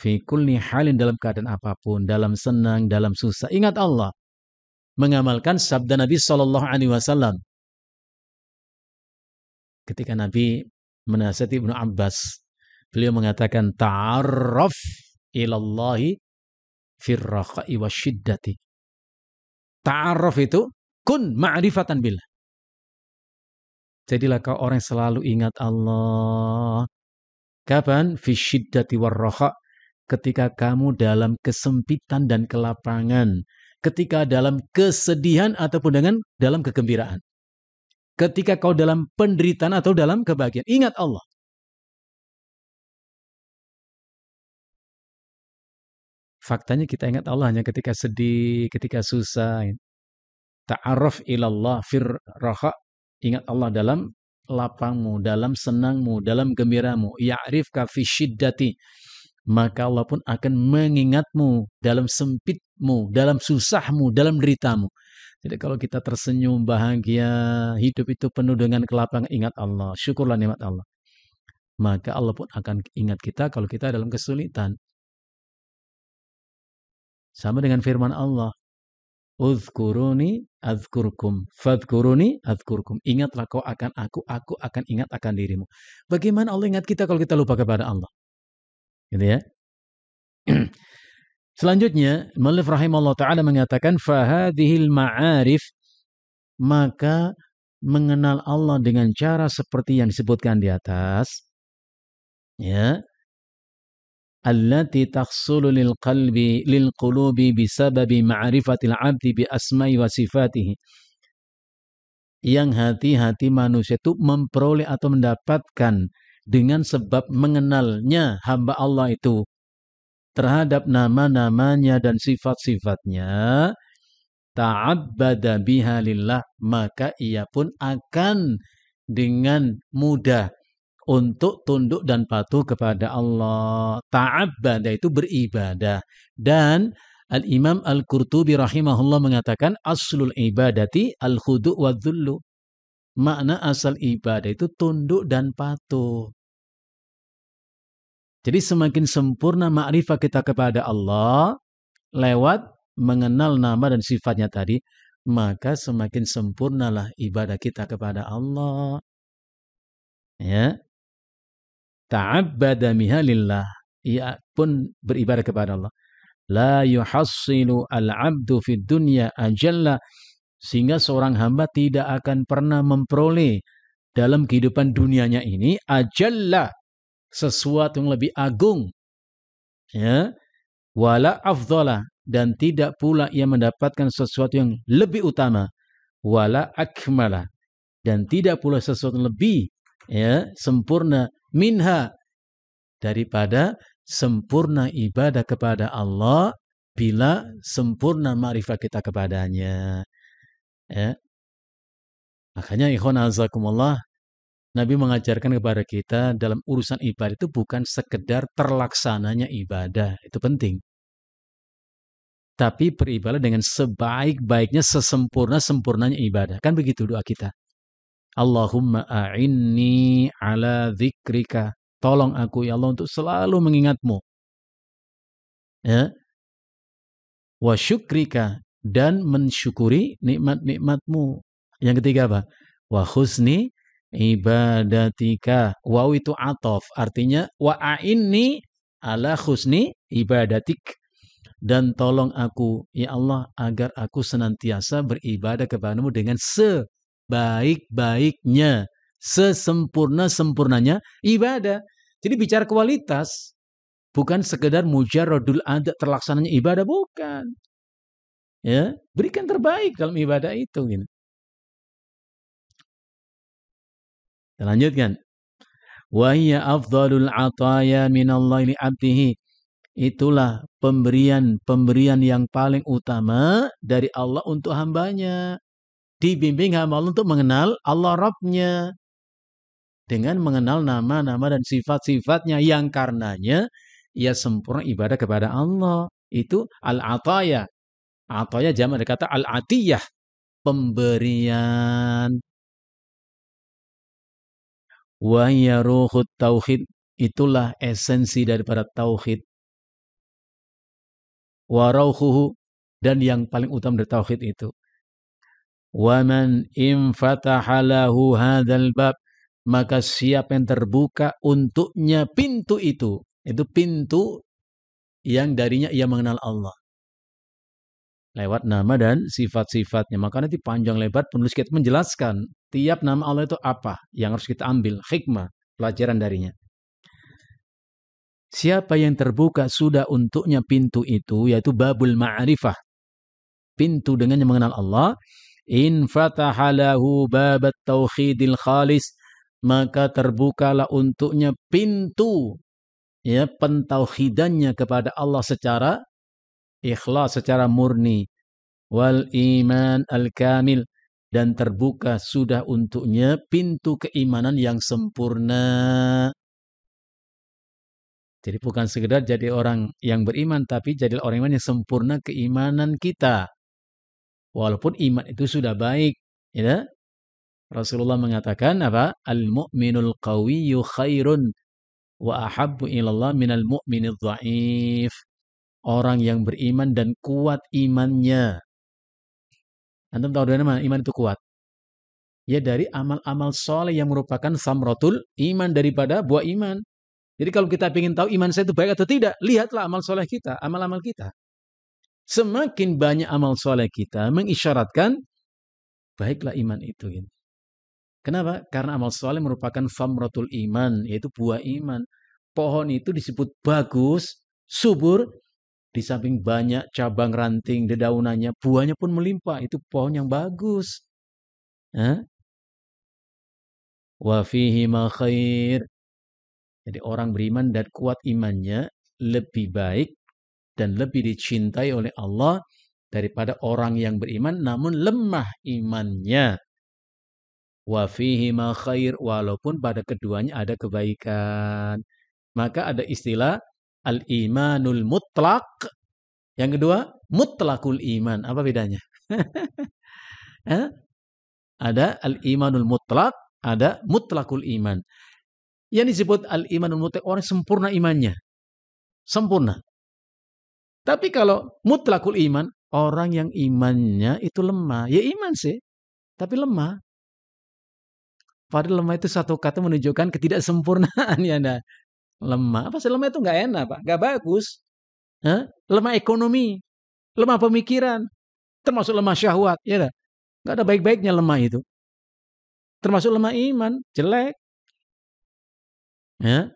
Fi kulli halin, dalam keadaan apapun, dalam senang, dalam susah, ingat Allah. Mengamalkan sabda Nabi SAW ketika Nabi menasihati Ibnu Abbas, beliau mengatakan, ta'arraf ilallahi firrakhai wasyiddati. Ta'arraf itu kun ma'rifatan billah. Jadilah kau orang yang selalu ingat Allah. Kapan? Fi syiddati warrakha, ketika kamu dalam kesempitan dan kelapangan, ketika dalam kesedihan ataupun dalam kegembiraan, ketika kau dalam penderitaan atau dalam kebahagiaan, ingat Allah. Faktanya kita ingat Allah hanya ketika sedih, ketika susah. Ta'arraf ilallah firraha, ingat Allah dalam lapangmu, dalam senangmu, dalam gembiramu. Ya'rifka fi syiddati, maka Allah pun akan mengingatmu dalam sempitmu, dalam susahmu, dalam deritamu. Jadi kalau kita tersenyum, bahagia, hidup itu penuh dengan kelapangan, ingat Allah, syukurlah nikmat Allah. Maka Allah pun akan ingat kita kalau kita dalam kesulitan. Sama dengan firman Allah, Uzkuruni azkurkum, fadkuruni azkurkum. Ingatlah kau akan aku akan ingat akan dirimu. Bagaimana Allah ingat kita kalau kita lupa kepada Allah? Gitu ya. Selanjutnya, Mu'allif rahimahullah ta'ala mengatakan, fahadhil ma'arif, maka mengenal Allah dengan cara seperti yang disebutkan di atas, ya, allati tahsulu lil qulubi bisababi ma'rifatil 'abdi bi asma'i wa sifatihi, yang hati-hati manusia itu memperoleh atau mendapatkan dengan sebab mengenalnya hamba Allah itu terhadap nama-namanya dan sifat-sifatnya, ta'abbada biha lillah, maka ia pun akan dengan mudah untuk tunduk dan patuh kepada Allah. Ta'abbada itu beribadah. Dan Al-Imam Al-Qurtubi rahimahullah mengatakan, aslul ibadati al-khudu' wa dhullu. Makna asal ibadah itu tunduk dan patuh. Jadi semakin sempurna ma'rifah kita kepada Allah lewat mengenal nama dan sifatnya tadi, maka semakin sempurnalah ibadah kita kepada Allah. Ya. Ta'abbada mihalillah, ia pun beribadah kepada Allah. La yuhassilu al-'abdu fid dunya ajalla, sehingga seorang hamba tidak akan pernah memperoleh dalam kehidupan dunianya ini ajalla, sesuatu yang lebih agung, ya, wala afdhala, dan tidak pula ia mendapatkan sesuatu yang lebih utama, wala akmala, dan tidak pula sesuatu yang lebih, ya, sempurna, minha, daripada sempurna ibadah kepada Allah bila sempurna ma'rifat kita kepadanya. Ya. Makanya ikhwan azakumullah, Nabi mengajarkan kepada kita dalam urusan ibadah itu bukan sekedar terlaksananya ibadah, itu penting. Tapi beribadah dengan sebaik-baiknya, sesempurna-sempurnanya ibadah. Kan begitu doa kita. Allahumma a'inni ala dzikrika. Tolong aku ya Allah untuk selalu mengingatmu. Ya. Wa syukrika, dan mensyukuri nikmat-nikmatmu. Yang ketiga apa? Wa husni ibadatika. Waw itu atof, artinya wa a'inni ala husni ibadatik. Dan tolong aku, ya Allah, agar aku senantiasa beribadah kepadamu dengan sebaik-baiknya, sesempurna-sempurnanya ibadah. Jadi bicara kualitas, bukan sekedar mujarradul ada terlaksananya ibadah, bukan. Ya, berikan terbaik dalam ibadah itu. Gitu. Kita lanjutkan. Wa hiya afdhalul ataya minallahi li 'abdihi. Itulah pemberian yang paling utama dari Allah untuk hambanya. Dibimbing hamba Allah untuk mengenal Allah Rabbnya. Dengan mengenal nama-nama dan sifat-sifatnya yang karenanya ia sempurna ibadah kepada Allah. Itu al-ataya. Ataya jamak dari kata al-atiyah. Pemberian. Wa hiya ruhut tauhid. Itulah esensi daripada tauhid. Wa rauhuhu, dan yang paling utama dari tauhid itu. Wa man infataha lahu hadzal bab, maka siapa yang terbuka untuknya pintu itu pintu yang darinya ia mengenal Allah lewat nama dan sifat-sifatnya. Maka nanti panjang lebar penulis kita menjelaskan tiap nama Allah itu apa yang harus kita ambil, hikmah, pelajaran darinya. Siapa yang terbuka sudah untuknya pintu itu, yaitu babul ma'rifah, pintu dengannya mengenal Allah, in fatahalahu babat tauhidil khalis, maka terbukalah untuknya pintu, ya, pentauhidannya kepada Allah secara ikhlas, secara murni, wal iman al kamil, dan terbuka sudah untuknya pintu keimanan yang sempurna. Jadi bukan sekedar jadi orang yang beriman, tapi jadi orang iman yang sempurna keimanan kita. Walaupun iman itu sudah baik, ya. Rasulullah mengatakan apa? Al-mu'minul qawiyyu khairun wa ahabbu ilallah minal mu'minidh dha'if. Orang yang beriman dan kuat imannya. Antum tahu dari mana iman itu kuat? Ya dari amal-amal soleh yang merupakan samratul iman, daripada buah iman. Jadi kalau kita ingin tahu iman saya itu baik atau tidak, lihatlah amal soleh kita, amal-amal kita. Semakin banyak amal soleh kita mengisyaratkan baiklah iman itu. Gitu. Kenapa? Karena amal soleh merupakan samratul iman, yaitu buah iman. Pohon itu disebut bagus, subur, di samping banyak cabang ranting, dedaunannya, buahnya pun melimpah. Itu pohon yang bagus. Wa fihi ma khair. Jadi orang beriman dan kuat imannya lebih baik dan lebih dicintai oleh Allah daripada orang yang beriman namun lemah imannya. Wa fihi ma khair, walaupun pada keduanya ada kebaikan. Maka ada istilah al-imanul mutlaq. Yang kedua, mutlaqul iman. Apa bedanya? Ada al-imanul mutlaq, ada mutlaqul iman. Yang disebut al-imanul mutlaq, orang sempurna imannya. Sempurna. Tapi kalau mutlaqul iman, orang yang imannya itu lemah. Ya iman sih, tapi lemah. Padahal lemah itu satu kata menunjukkan ketidaksempurnaan. Ya, nah. Lemah. Apa sih lemah itu nggak enak, Pak? Nggak bagus. Hah? Lemah ekonomi, lemah pemikiran, termasuk lemah syahwat. Ya, nggak ada baik-baiknya lemah itu. Termasuk lemah iman, jelek. Ya.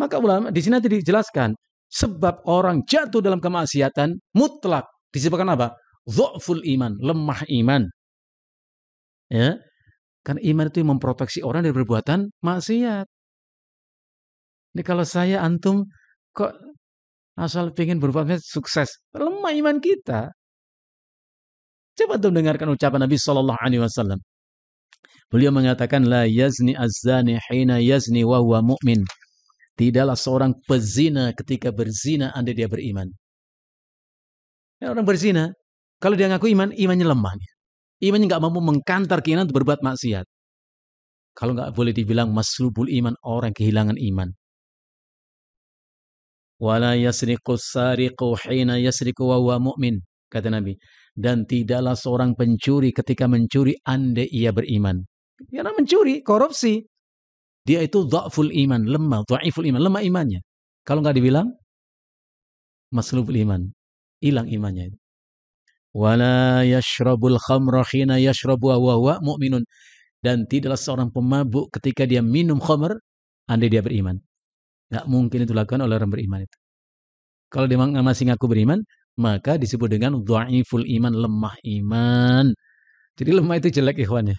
Maka ulama di sini nanti dijelaskan sebab orang jatuh dalam kemaksiatan mutlak disebabkan apa? Dhaful iman, lemah iman. Ya. Karena iman itu yang memproteksi orang dari perbuatan maksiat. Ini kalau saya antum kok asal pengen berbuat maksiat sukses, lemah iman kita. Coba tuh dengarkan ucapan Nabi Shallallahu Alaihi Wasallam. Beliau mengatakan la yazni az-zani hina yazni wa huwa mu'min. Tidaklah seorang pezina ketika berzina andai dia beriman. Ya, orang berzina, kalau dia ngaku iman, imannya lemah. Imannya nggak mampu mengkantar keinginan untuk berbuat maksiat. Kalau nggak boleh dibilang maslubul iman, orang kehilangan iman. Wala yasriqu sariqu hina yasriqu wa huwa mu'min, kata Nabi. Dan tidaklah seorang pencuri ketika mencuri andai ia beriman. Karena mencuri, korupsi. Dia itu dha'ful iman, lemah, dha'iful iman, lemah imannya. Kalau nggak dibilang, maslubul iman, hilang imannya. Wala yashrabul khamra khina yashrabu wa huwa mu'minun. Dan tidaklah seorang pemabuk ketika dia minum khamr, andai dia beriman. Nggak mungkin itu dilakukan oleh orang beriman itu. Kalau dia masih ngaku beriman, maka disebut dengan dha'iful iman, lemah iman. Jadi lemah itu jelek ikhwannya.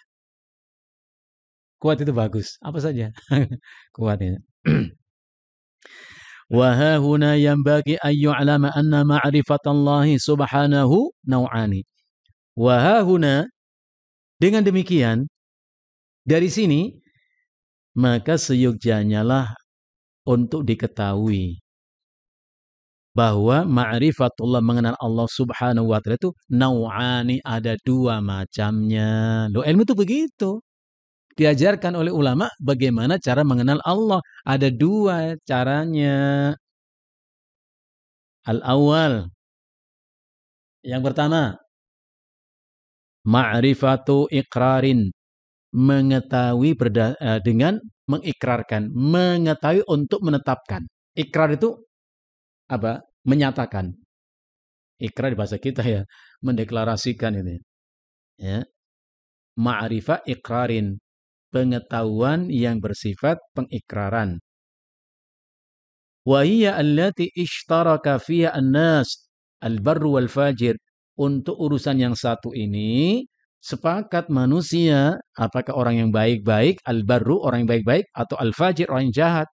Kuat itu bagus. Apa saja? Kuatnya. Wa ha huna yanbaghi an yu'lama anna ma'rifatallahi subhanahu naw'ani. Wa ha huna, dengan demikian dari sini maka seyogyanya lah untuk diketahui bahwa ma'rifatullah, mengenal Allah Subhanahu wa taala itu naw'ani, ada dua macamnya. Loh, ilmu itu begitu. Diajarkan oleh ulama bagaimana cara mengenal Allah. Ada dua caranya. Al-awwal, yang pertama, ma'rifatu iqrarin, mengetahui dengan mengikrarkan, mengetahui untuk menetapkan. Ikrar itu apa? Menyatakan. Ikrar di bahasa kita ya, mendeklarasikan ini. Ya. Ma'rifah iqrarin, pengetahuan yang bersifat pengikraran. Wa hiya allati ishtaraka fiha an-nas al-barru wal fajir. Untuk urusan yang satu ini sepakat manusia, apakah orang yang baik-baik, al-barru orang yang baik-baik, atau al-fajir orang yang jahat.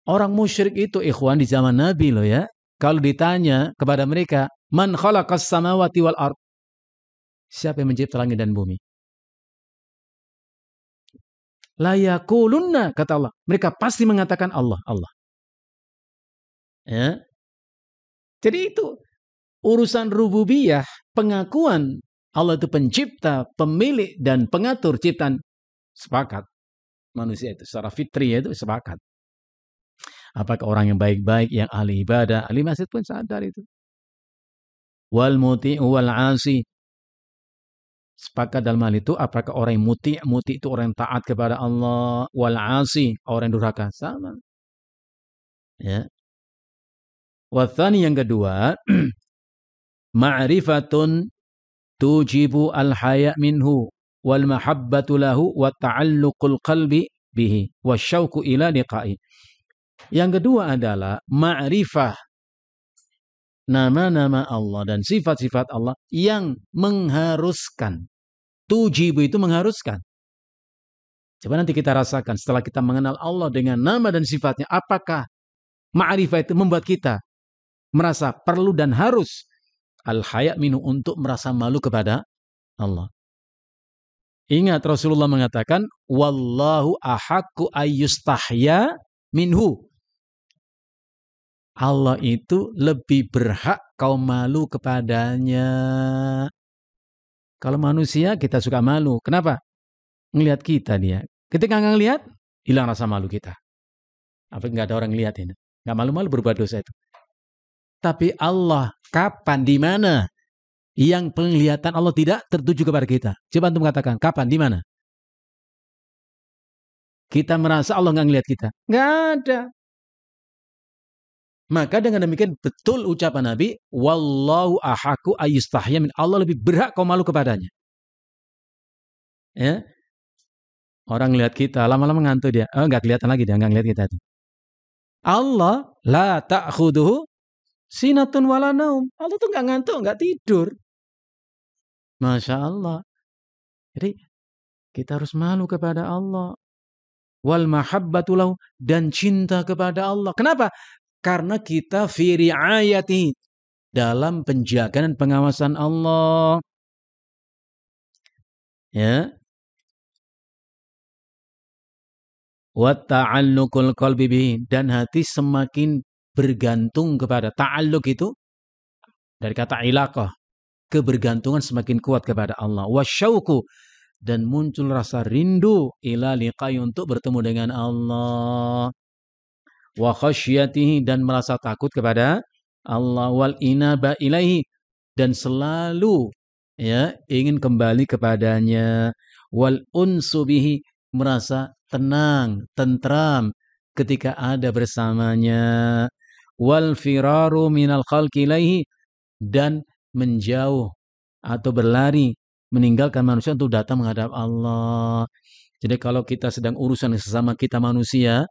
Orang musyrik itu ikhwan di zaman Nabi loh ya, kalau ditanya kepada mereka, man khalaqas samawati wal ard, siapa yang mencipta langit dan bumi? La yakulunna, kata Allah. Mereka pasti mengatakan Allah, Allah. Ya. Jadi itu urusan rububiyah, pengakuan Allah itu pencipta, pemilik dan pengatur ciptaan, sepakat. Manusia itu secara fitri itu sepakat. Apakah orang yang baik-baik, yang ahli ibadah, ahli maksiat pun sadar itu. Wal muti'u wal 'asi, sepakat dalam hal itu. Apakah orang yang muti itu orang yang taat kepada Allah, wal 'asi orang yang durhaka, sama. Ya. Wa tsani, yang kedua, ma'rifatun tujibu al-haya' minhu wal mahabbatu lahu wa ta'alluqul qalbi bihi wasyauqu ila liqa'i. Yang kedua adalah ma'rifah, nama-nama Allah dan sifat-sifat Allah yang mengharuskan. Tujibu itu mengharuskan. Coba nanti kita rasakan setelah kita mengenal Allah dengan nama dan sifatnya, apakah ma'rifah itu membuat kita merasa perlu dan harus al-haya' minhu, untuk merasa malu kepada Allah. Ingat Rasulullah mengatakan, wallahu ahaqqu ayyustahya minhu. Allah itu lebih berhak kau malu kepadanya. Kalau manusia kita suka malu. Kenapa? Ngelihat kita dia. Ketika nggak ngelihat, hilang rasa malu kita. Apa nggak ada orang ngelihat ini? Nggak malu-malu berbuat dosa itu. Tapi Allah, kapan, di mana yang penglihatan Allah tidak tertuju kepada kita? Coba antum katakan, kapan, di mana? Kita merasa Allah nggak ngelihat kita. Nggak ada. Maka dengan demikian betul ucapan Nabi, wallahu ahaqqu ayyustahya min, Allah lebih berhak kau malu kepadanya. Ya. Orang lihat kita, lama-lama ngantuk dia. Oh, nggak kelihatan lagi dia, nggak ngelihat kita. Allah la ta'khuduhu sinatun wala naum. Allah tuh nggak ngantuk, nggak tidur. Masya Allah. Jadi kita harus malu kepada Allah. Wal mahabbatu lahu, dan cinta kepada Allah. Kenapa? Karena kita fi riayati, dalam penjagaan dan pengawasan Allah. Ya. Wa ta'alluqul qalbi bihi, dan hati semakin bergantung kepada, ta'alluq itu dari kata ilaqah, kebergantungan semakin kuat kepada Allah. Wasyauqu, dan muncul rasa rindu ila liqai, untuk bertemu dengan Allah. Wa khasyatihi, dan merasa takut kepada Allah. Wal inaba ilaihi, dan selalu ingin kembali kepadanya. Wal unsu bihi, merasa tenang, tentram ketika ada bersamanya. Wal firaru minal khalqi ilaihi, dan menjauh atau berlari meninggalkan manusia untuk datang menghadap Allah. Jadi kalau kita sedang urusan sesama kita manusia,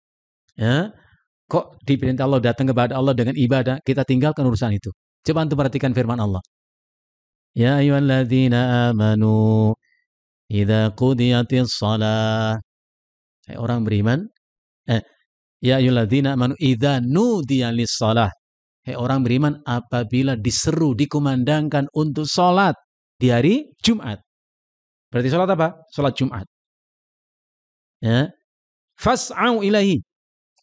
kok diperintah Allah datang kepada Allah dengan ibadah, kita tinggalkan urusan itu. Coba antum perhatikan firman Allah. Ya ayyuhalladzina amanu idza qudiyatis shalah. Hai orang beriman, ya ayyuhalladzina amanu idza nudiya lis shalah. Hai orang beriman, apabila diseru, dikumandangkan untuk sholat di hari Jumat. Berarti sholat apa? Sholat Jumat. Ya. Fas'au ilahi.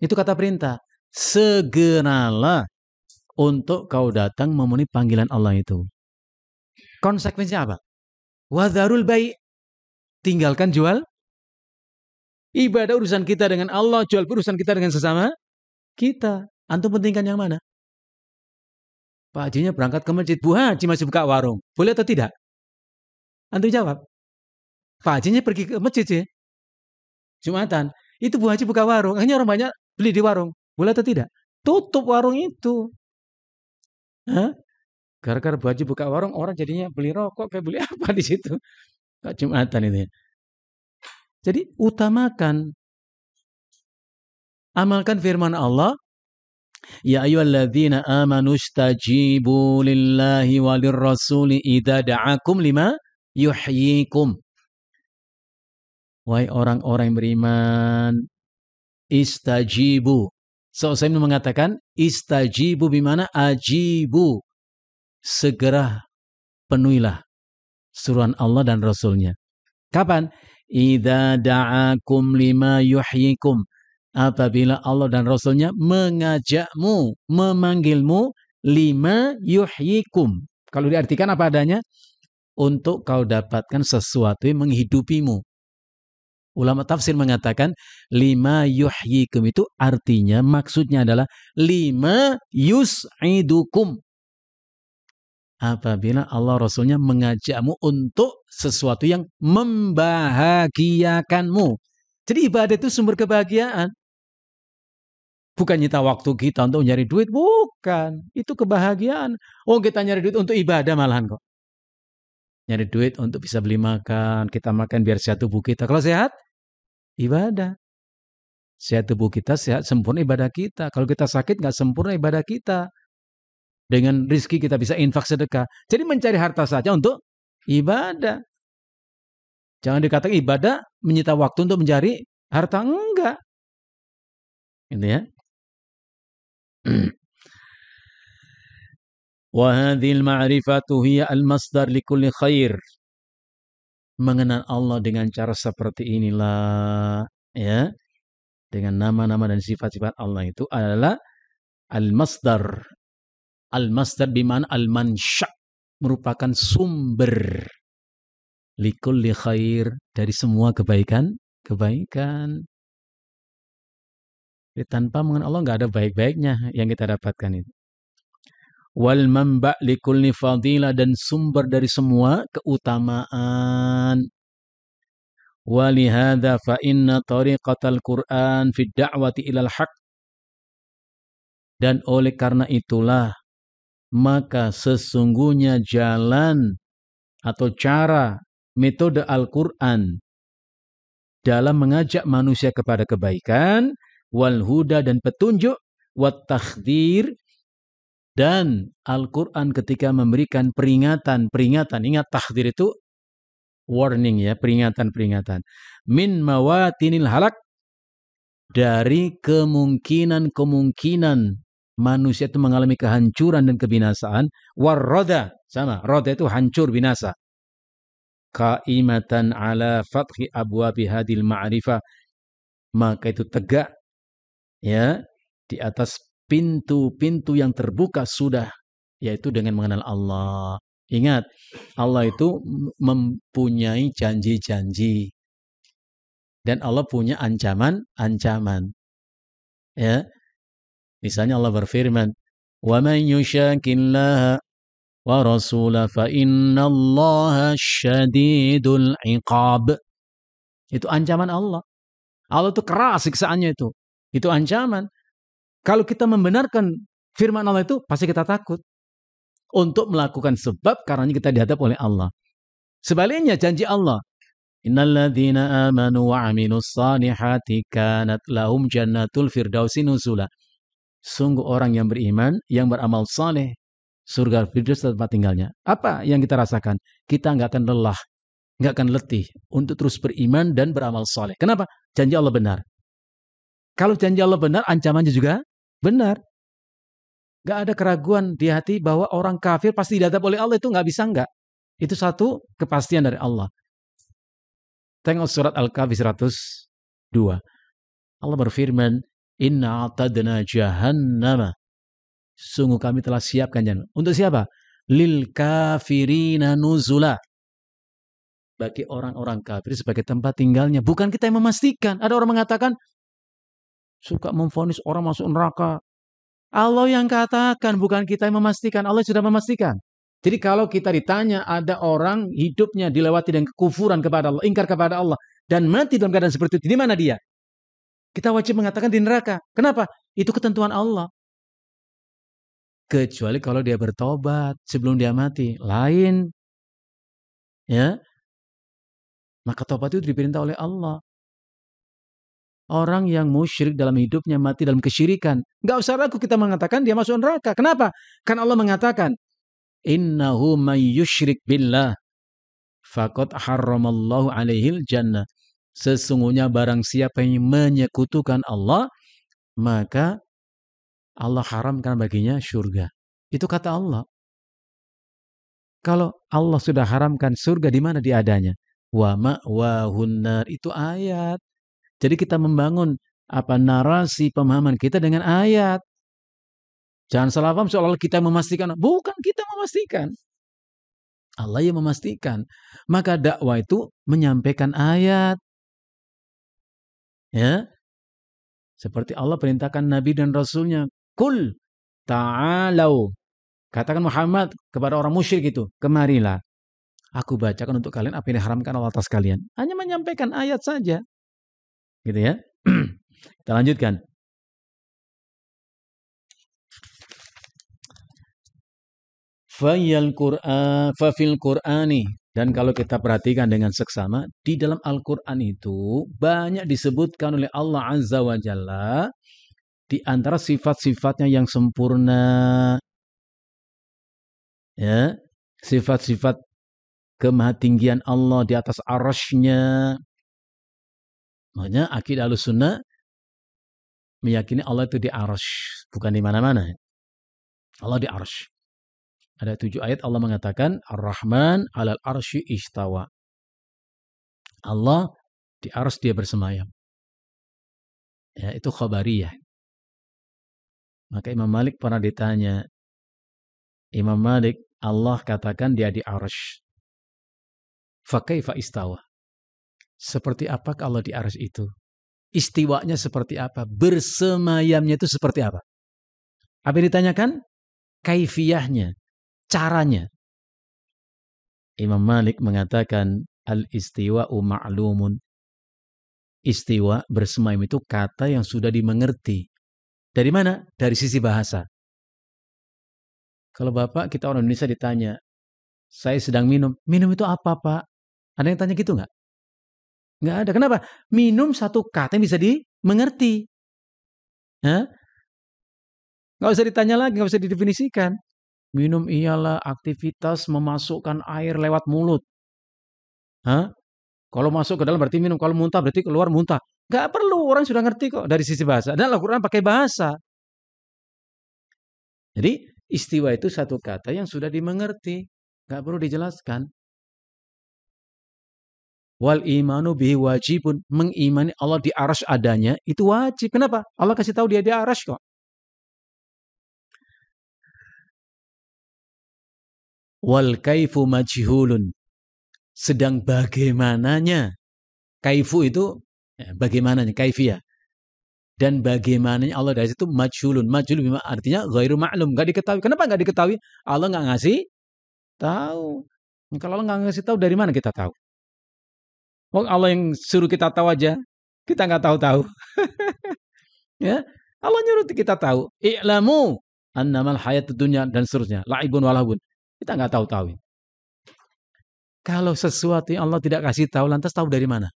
Itu kata perintah. Segeralah untuk kau datang memenuhi panggilan Allah itu. Konsekuensinya apa? Wadharul bai'. Tinggalkan jual. Ibadah urusan kita dengan Allah, jual urusan kita dengan sesama kita. Antum pentingkan yang mana? Pak Hajinya berangkat ke masjid, Bu Haji masih buka warung. Boleh atau tidak? Antum jawab. Pak Hajinya pergi ke masjid sih. Jumatan. Itu Bu Haji buka warung. Akhirnya orang banyak beli di warung. Boleh atau tidak? Tutup warung itu. Hah? Gara-gara Bu Haji buka warung, orang jadinya beli rokok, kayak beli apa di situ. Kak Jumatan itu. Jadi utamakan. Amalkan firman Allah. Ya ayyuhalladzina amanu istajibu lillahi walir rasuli idza da'akum lima yuhyikum. Wahai orang-orang yang beriman, istajibu. Saya mengatakan istajibu bimana ajibu. Segera penuhilah suruhan Allah dan Rasulnya. Kapan? Idza da'akum lima yuhyikum. Apabila Allah dan Rasulnya mengajakmu, memanggilmu, lima yuhyikum. Kalau diartikan apa adanya? Untuk kau dapatkan sesuatu yang menghidupimu. Ulama tafsir mengatakan lima yuhyikum itu artinya, maksudnya adalah lima yus'idukum. Apabila Allah Rasulnya mengajakmu untuk sesuatu yang membahagiakanmu. Jadi ibadah itu sumber kebahagiaan. Bukan nyita waktu kita untuk nyari duit, bukan. Itu kebahagiaan. Oh, kita nyari duit untuk ibadah malahan kok. Nyari duit untuk bisa beli makan, kita makan biar sehat tubuh kita. Kalau sehat, ibadah. Sehat tubuh kita, sehat sempurna ibadah kita. Kalau kita sakit, nggak sempurna ibadah kita. Dengan rizki kita bisa infak sedekah. Jadi mencari harta saja untuk ibadah. Jangan dikatakan ibadah menyita waktu untuk mencari harta, enggak. Gitu ya. Wa hadhil ma'rifatu hiya al-masdar li kulli khair. Mengenal Allah dengan cara seperti inilah, ya. Dengan nama-nama dan sifat-sifat Allah itu adalah al-masdar. Al-masdar bimana al-mansya', merupakan sumber li kulli khair, dari semua kebaikan. Jadi tanpa mengenal Allah nggak ada baik-baiknya yang kita dapatkan itu. Wal manba' li kulli fadilah, dan sumber dari semua keutamaan. Walihada fa inna tariqatal Qur'an fi da'wati ilal haq. Dan oleh karena itulah maka sesungguhnya jalan atau cara metode Al-Qur'an dalam mengajak manusia kepada kebaikan, wal huda dan petunjuk, wat takhdir, dan Al-Qur'an ketika memberikan peringatan, ingat takhdir itu warning ya, peringatan, min mawatinil halak, dari kemungkinan manusia itu mengalami kehancuran dan kebinasaan, warroda, sama, roda itu hancur binasa, qaimatan ala fathi abwabi hadil ma'rifah, maka itu tegak ya di atas pintu-pintu yang terbuka sudah, yaitu dengan mengenal Allah. Ingat, Allah itu mempunyai janji-janji dan Allah punya ancaman-ancaman. Ya. Misalnya Allah berfirman, "Wa man yushaqillaha wa rasulahu fa innallaha syadidul iqab." Itu ancaman Allah. Allah itu keras siksaannya itu. Itu ancaman. Kalau kita membenarkan firman Allah itu, pasti kita takut untuk melakukan sebab karena kita dihadap oleh Allah. Sebaliknya janji Allah, innalladzina amanu wa 'amilus salihati kanat lahum jannatul firdausi nuzula. Sungguh orang yang beriman, yang beramal saleh, surga firdaus tempat tinggalnya. Apa yang kita rasakan? Kita nggak akan lelah, nggak akan letih untuk terus beriman dan beramal saleh. Kenapa? Janji Allah benar. Kalau janji Allah benar, ancamannya juga benar. Nggak ada keraguan di hati bahwa orang kafir pasti dihadap oleh Allah, itu nggak bisa nggak. Itu satu kepastian dari Allah. Tengok surat Al-Kahfi 102. Allah berfirman, inna a'tadna jahannama. Sungguh kami telah siapkan jannah. Untuk siapa? Lil kafirina nuzula. Bagi orang-orang kafir sebagai tempat tinggalnya. Bukan kita yang memastikan. Ada orang mengatakan, suka memvonis orang masuk neraka. Allah yang katakan, bukan kita yang memastikan. Allah sudah memastikan. Jadi kalau kita ditanya, ada orang hidupnya dilewati dengan kekufuran kepada Allah, ingkar kepada Allah, dan mati dalam keadaan seperti itu, di mana dia? Kita wajib mengatakan di neraka. Kenapa? Itu ketentuan Allah. Kecuali kalau dia bertobat sebelum dia mati. Lain. Ya. Maka tobat itu diperintah oleh Allah. Orang yang musyrik dalam hidupnya mati dalam kesyirikan. Nggak usah ragu kita mengatakan dia masuk neraka. Kenapa? Kan Allah mengatakan, innahu may yusyrik billah faqad harramallahu alaihil jannah. Sesungguhnya barang siapa yang menyekutukan Allah, maka Allah haramkan baginya surga. Itu kata Allah. Kalau Allah sudah haramkan surga, di mana dia adanya? Wa ma'wahun nar, itu ayat. Jadi kita membangun narasi pemahaman kita dengan ayat. Jangan salah paham seolah-olah kita memastikan. Bukan kita memastikan. Allah yang memastikan. Maka dakwah itu menyampaikan ayat. Ya. Seperti Allah perintahkan Nabi dan Rasulnya. Kul ta'alau. Katakan Muhammad kepada orang musyrik itu. Kemarilah. Aku bacakan untuk kalian apa yang diharamkan Allah atas kalian. Hanya menyampaikan ayat saja. Gitu ya. Kita lanjutkan. Fafil Qur'ani, dan kalau kita perhatikan dengan seksama, di dalam Al-Qur'an itu banyak disebutkan oleh Allah Azza wa Jalla di antara sifat-sifatnya yang sempurna. Ya, sifat-sifat kemahatinggian Allah di atas arasy-Nya. Makanya akidah Ahlussunnah meyakini Allah itu di arasy, bukan di mana-mana. Allah di arasy. Ada 7 ayat Allah mengatakan Ar-Rahman 'alal arsy istawa. Allah di arasy dia bersemayam. Ya, itu khabariyah. Maka Imam Malik pernah ditanya, Imam Malik, Allah katakan dia di arasy. Fa kaifa istawa? Seperti apa Allah di arasy itu? Istiwanya seperti apa? Bersemayamnya itu seperti apa? Apa yang ditanyakan? Kaifiyahnya, caranya. Imam Malik mengatakan al-istiwa'u ma'lumun. Istiwa, bersemayam itu kata yang sudah dimengerti. Dari mana? Dari sisi bahasa. Kalau Bapak, kita orang Indonesia ditanya, saya sedang minum. Minum itu apa, Pak? Ada yang tanya gitu nggak? Nggak ada. Kenapa? Minum satu kata yang bisa dimengerti. Hah? Nggak usah ditanya lagi, nggak usah didefinisikan. Minum ialah aktivitas memasukkan air lewat mulut. Hah? Kalau masuk ke dalam berarti minum, kalau muntah berarti keluar muntah. Nggak perlu, orang sudah ngerti kok dari sisi bahasa. Dan Al-Quran pakai bahasa. Jadi istiwa itu satu kata yang sudah dimengerti. Nggak perlu dijelaskan. Wal imanu bihi wajibun. Mengimani Allah di arasy adanya, itu wajib. Kenapa? Allah kasih tahu dia di arasy kok. Wal kaifu majhulun. Sedang bagaimananya. Kaifu itu bagaimananya, kaifiyah. Dan bagaimananya Allah dari situ majhulun. Majhulun artinya ghairu ma'lum, enggak diketahui. Kenapa enggak diketahui? Allah enggak ngasih tahu. Kalau Allah enggak ngasih tahu, dari mana kita tahu? Oh, Allah yang suruh kita tahu aja, kita enggak tahu-tahu. Ya, Allah nyuruh kita tahu. I'lamu annamal hayatud dunya dan seterusnya. La'ibun walahun. Kita enggak tahu-tahu. Kalau sesuatu yang Allah tidak kasih tahu, lantas tahu dari mana?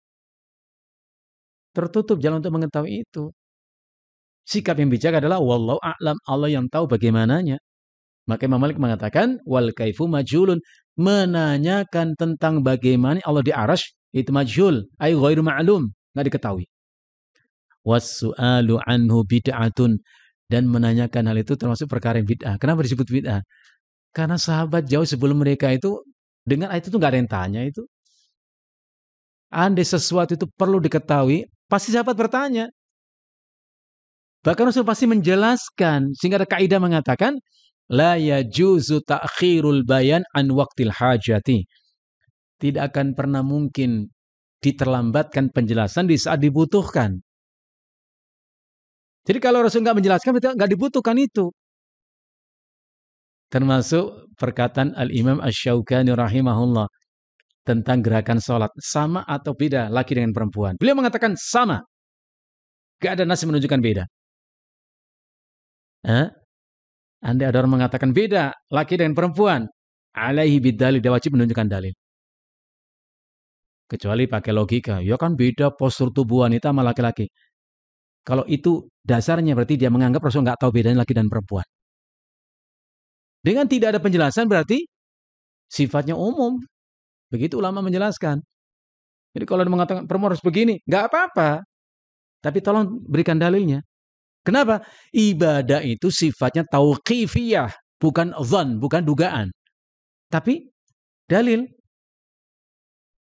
Tertutup jalan untuk mengetahui itu. Sikap yang bijak adalah wallahu a'lam, Allah yang tahu bagaimananya. Maka Imam Malik mengatakan wal kaifu majhulun, menanyakan tentang bagaimana Allah di arasy itu majhul, ay ghairu ma'lum, enggak diketahui. Was-su'alu anhu bid'atun, dan menanyakan hal itu termasuk perkara yang bid'ah. Kenapa disebut bid'ah? Karena sahabat jauh sebelum mereka itu dengan ayat itu enggak ada yang tanya itu. Andai sesuatu itu perlu diketahui, pasti sahabat bertanya. Bahkan Rasul pasti menjelaskan, sehingga ada kaidah mengatakan la yajuzu ta'khirul bayan an waqtil hajati. Tidak akan pernah mungkin diterlambatkan penjelasan di saat dibutuhkan. Jadi kalau Rasul nggak menjelaskan, berarti nggak dibutuhkan itu. Termasuk perkataan Al-Imam Asy-Syaukani rahimahullah tentang gerakan sholat. Sama atau beda laki dengan perempuan? Beliau mengatakan sama. Gak ada nas menunjukkan beda. Andai ada orang mengatakan beda laki dengan perempuan, alaihi bidalil, dia wajib menunjukkan dalil. Kecuali pakai logika, ya kan beda postur tubuh wanita sama laki-laki. Kalau itu dasarnya berarti dia menganggap Rasul nggak tahu bedanya laki dan perempuan. Dengan tidak ada penjelasan berarti sifatnya umum. Begitu ulama menjelaskan. Jadi kalau dia mengatakan perempuan harus begini, nggak apa-apa. Tapi tolong berikan dalilnya. Kenapa? Ibadah itu sifatnya tauqifiyah, bukan dzan, bukan dugaan. Tapi dalil.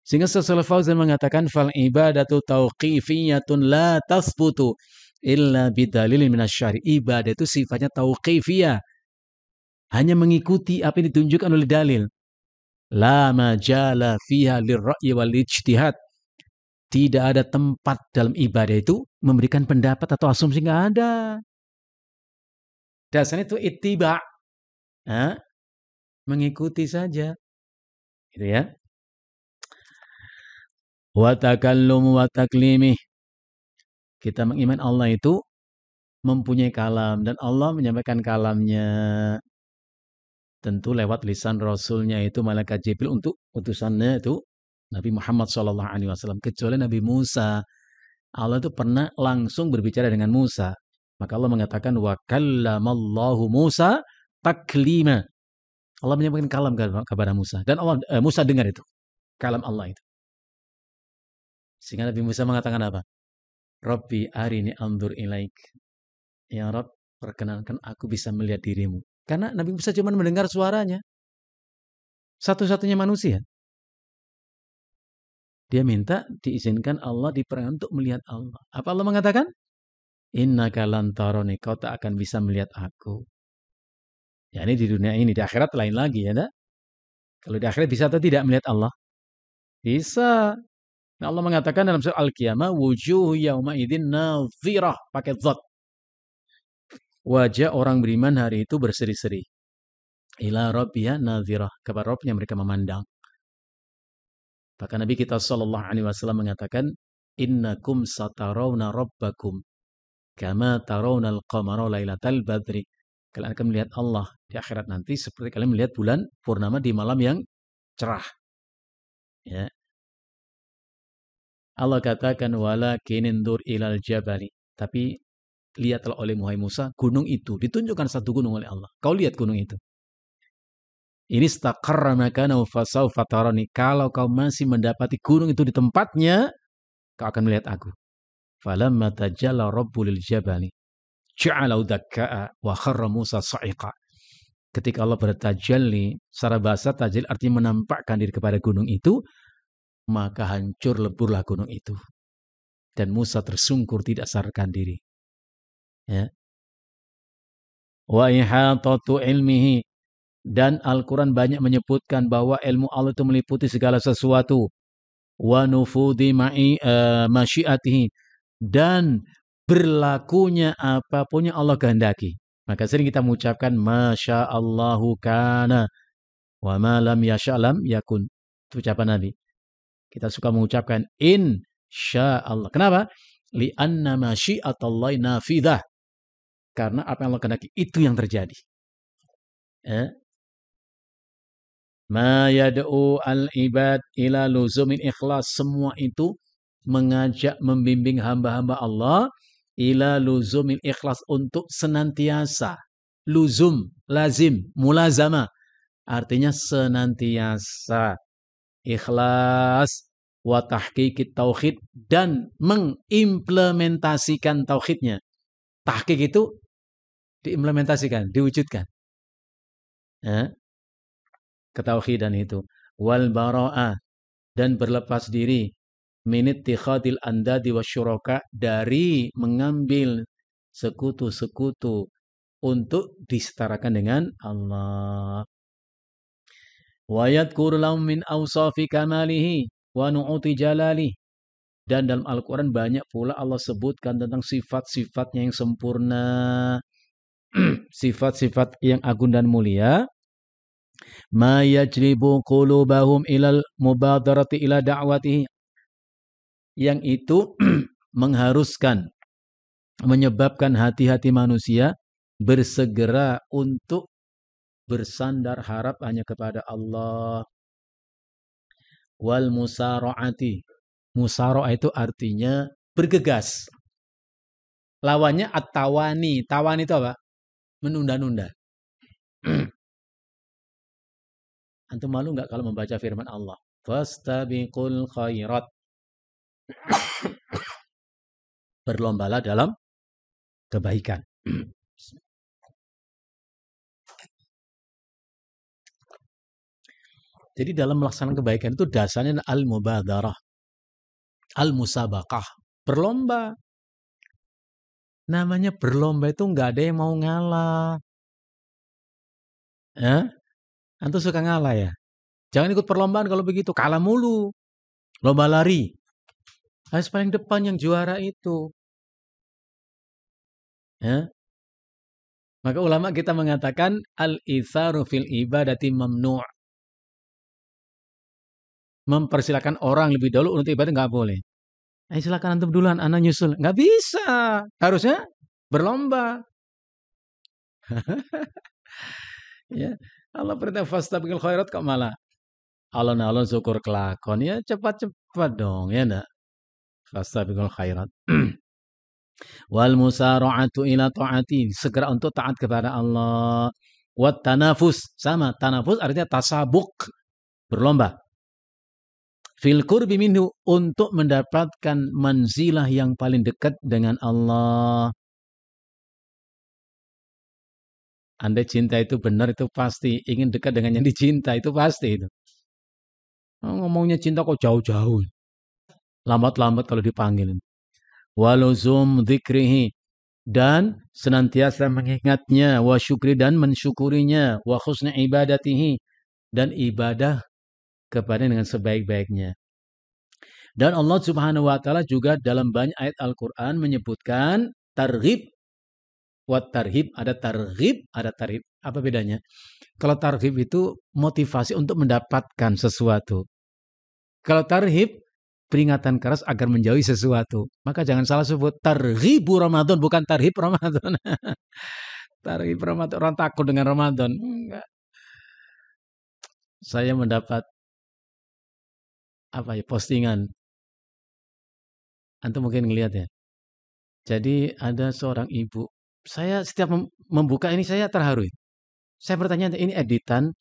Sehingga Syaikh Fauzan mengatakan fal ibadatu tauqifiyatun la tathbutu illa bidalilin minasyari. Ibadah itu sifatnya tauqifiyah. Hanya mengikuti apa yang ditunjukkan oleh dalil. La majala fiha lirra'yi wal ijtihad. Tidak ada tempat dalam ibadah itu memberikan pendapat atau asumsi, nggak ada. Dasarnya itu ittiba, mengikuti saja, gitu ya. Wa takallum wa taklimih. Kita mengimani Allah itu mempunyai kalam dan Allah menyampaikan kalamnya tentu lewat lisan Rasulnya itu malaikat Jibril untuk utusannya itu Nabi Muhammad SAW. Kecuali Nabi Musa, Allah itu pernah langsung berbicara dengan Musa. Maka Allah mengatakan wa kallamallahu Musa taklima. Allah menyampaikan kalam kepada Musa dan Allah Musa dengar itu kalam Allah itu. Sehingga Nabi Musa mengatakan apa? Rabbi arini anzur ilaik. Ya Rabb, perkenankan aku bisa melihat dirimu. Karena Nabi Musa cuma mendengar suaranya. Satu-satunya manusia. Dia minta diizinkan Allah diperkenankan untuk melihat Allah. Apa Allah mengatakan? Innaka lan tarani, kau tak akan bisa melihat aku. Ya ini di dunia ini, di akhirat lain lagi ya. Kalau di akhirat bisa atau tidak melihat Allah? Bisa. Nah, Allah mengatakan dalam surah Al-Qiyamah, wujuh yauma idzin nadhirah, pakai dzat. Wajah orang beriman hari itu berseri-seri. Ila rabbiha nadhirah, kepada Rabbnya mereka memandang. Bahkan Nabi kita sallallahu alaihi wasallam mengatakan, innakum satarawna rabbakum kama tarawnal qamara lailatal badri. Kalian akan melihat Allah di akhirat nanti seperti kalian melihat bulan purnama di malam yang cerah. Ya. Allah katakan walakin indur ilal jabali. Tapi lihatlah oleh Musa gunung itu. Ditunjukkan satu gunung oleh Allah. Kau lihat gunung itu. Ini istaqarra makanahu fasawfa tarani. Kalau kau masih mendapati gunung itu di tempatnya, kau akan melihat aku. Falamma tajalla rabbul jabali ja'alahu dakka'a wa kharra Musa sa'iqa. Ketika Allah bertajalli, secara bahasa tajal artinya menampakkan diri kepada gunung itu, maka hancur leburlah gunung itu. Dan Musa tersungkur tidak sadarkan diri. Ya. Wa ihatatu ilmihi. Dan Al-Quran banyak menyebutkan bahwa ilmu Allah itu meliputi segala sesuatu. Wa nufudi masyiatihi. Dan berlakunya apapun yang Allah kehendaki. Maka sering kita mengucapkan Masya Allahu kana wa ma lam yasha lam yakun. Itu ucapan Nabi. Kita suka mengucapkan insya Allah. Kenapa? Li'anna masyiatallahi nafidah. Karena apa yang Allah kehendaki itu yang terjadi. Ma yad'u al-ibad ila luzumin ikhlas. Semua itu mengajak, membimbing hamba-hamba Allah ila luzumil ikhlas, untuk senantiasa. Luzum, lazim, mulazama. Artinya senantiasa ikhlas wa tahqiqit tauhid, dan mengimplementasikan tauhidnya. Tahqiq itu diimplementasikan, diwujudkan. Ketauhidan itu. Wal bara'ah, dan berlepas diri minit tikhadil andadi wasyuraka, dari mengambil sekutu-sekutu untuk disetarakan dengan Allah. Wa yadhkuru lahum min awsafi kamalihi wa nu'uti jalalihi. Dan dalam Al-Quran banyak pula Allah sebutkan tentang sifat-sifatnya yang sempurna, sifat-sifat yang agung dan mulia. Ma yajribu qulubahum ilal mubadarati ila da'watihi, yang itu mengharuskan, menyebabkan hati-hati manusia bersegera untuk bersandar harap hanya kepada Allah. Wal musara'ati. Musara'ah itu artinya bergegas. Lawannya at-tawani. Tawani itu apa? Menunda-nunda. Antum malu nggak kalau membaca firman Allah? Fastabiqul khairat. Berlombalah dalam kebaikan. Jadi dalam melaksanakan kebaikan itu dasarnya al-mubadarah, al-musabaqah, berlomba. Namanya berlomba itu nggak ada yang mau ngalah. Antum suka ngalah ya? Jangan ikut perlombaan kalau begitu, kalah mulu. Lomba lari. Harus paling depan yang juara itu. Maka ulama kita mengatakan al-itharu fil ibadati mamnu'. Mempersilakan orang lebih dahulu untuk ibadah nggak boleh. Silakan antum duluan, anak nyusul. Nggak bisa. Harusnya berlomba. Ya, Allah perintah fastabiqul khairat kok malah alon-alon syukur kelakon. Ya cepat-cepat dong, ya enggak? Fastabiqul khairat. Wal musara'atu ila ta'ati, segera untuk taat kepada Allah. Wat tanafus, sama tanafus artinya tasabuk, berlomba. Fil qurbi minhu, untuk mendapatkan manzilah yang paling dekat dengan Allah. Andai cinta itu benar, itu pasti ingin dekat dengan yang dicinta, itu pasti itu. Ngomongnya cinta kok jauh-jauh. Lambat-lambat kalau dipanggil. Waluzum dzikrihi, dan senantiasa mengingatnya, wa syukri, dan mensyukurinya, wa husni ibadatihi, dan ibadah kepada dengan sebaik-baiknya. Dan Allah Subhanahu wa taala juga dalam banyak ayat Al-Qur'an menyebutkan targhib wa tarhib. Ada targhib, ada tarhib. Apa bedanya? Kalau targhib itu motivasi untuk mendapatkan sesuatu. Kalau tarhib peringatan keras agar menjauhi sesuatu. Maka jangan salah sebut targhibu Ramadan, bukan tarhib Ramadan. Tarhib Ramadan, orang takut dengan Ramadan. Enggak. Saya mendapat postingan. Antum mungkin ngelihat ya. Jadi ada seorang ibu. Saya setiap membuka ini saya terharu. Saya bertanya, ini editan,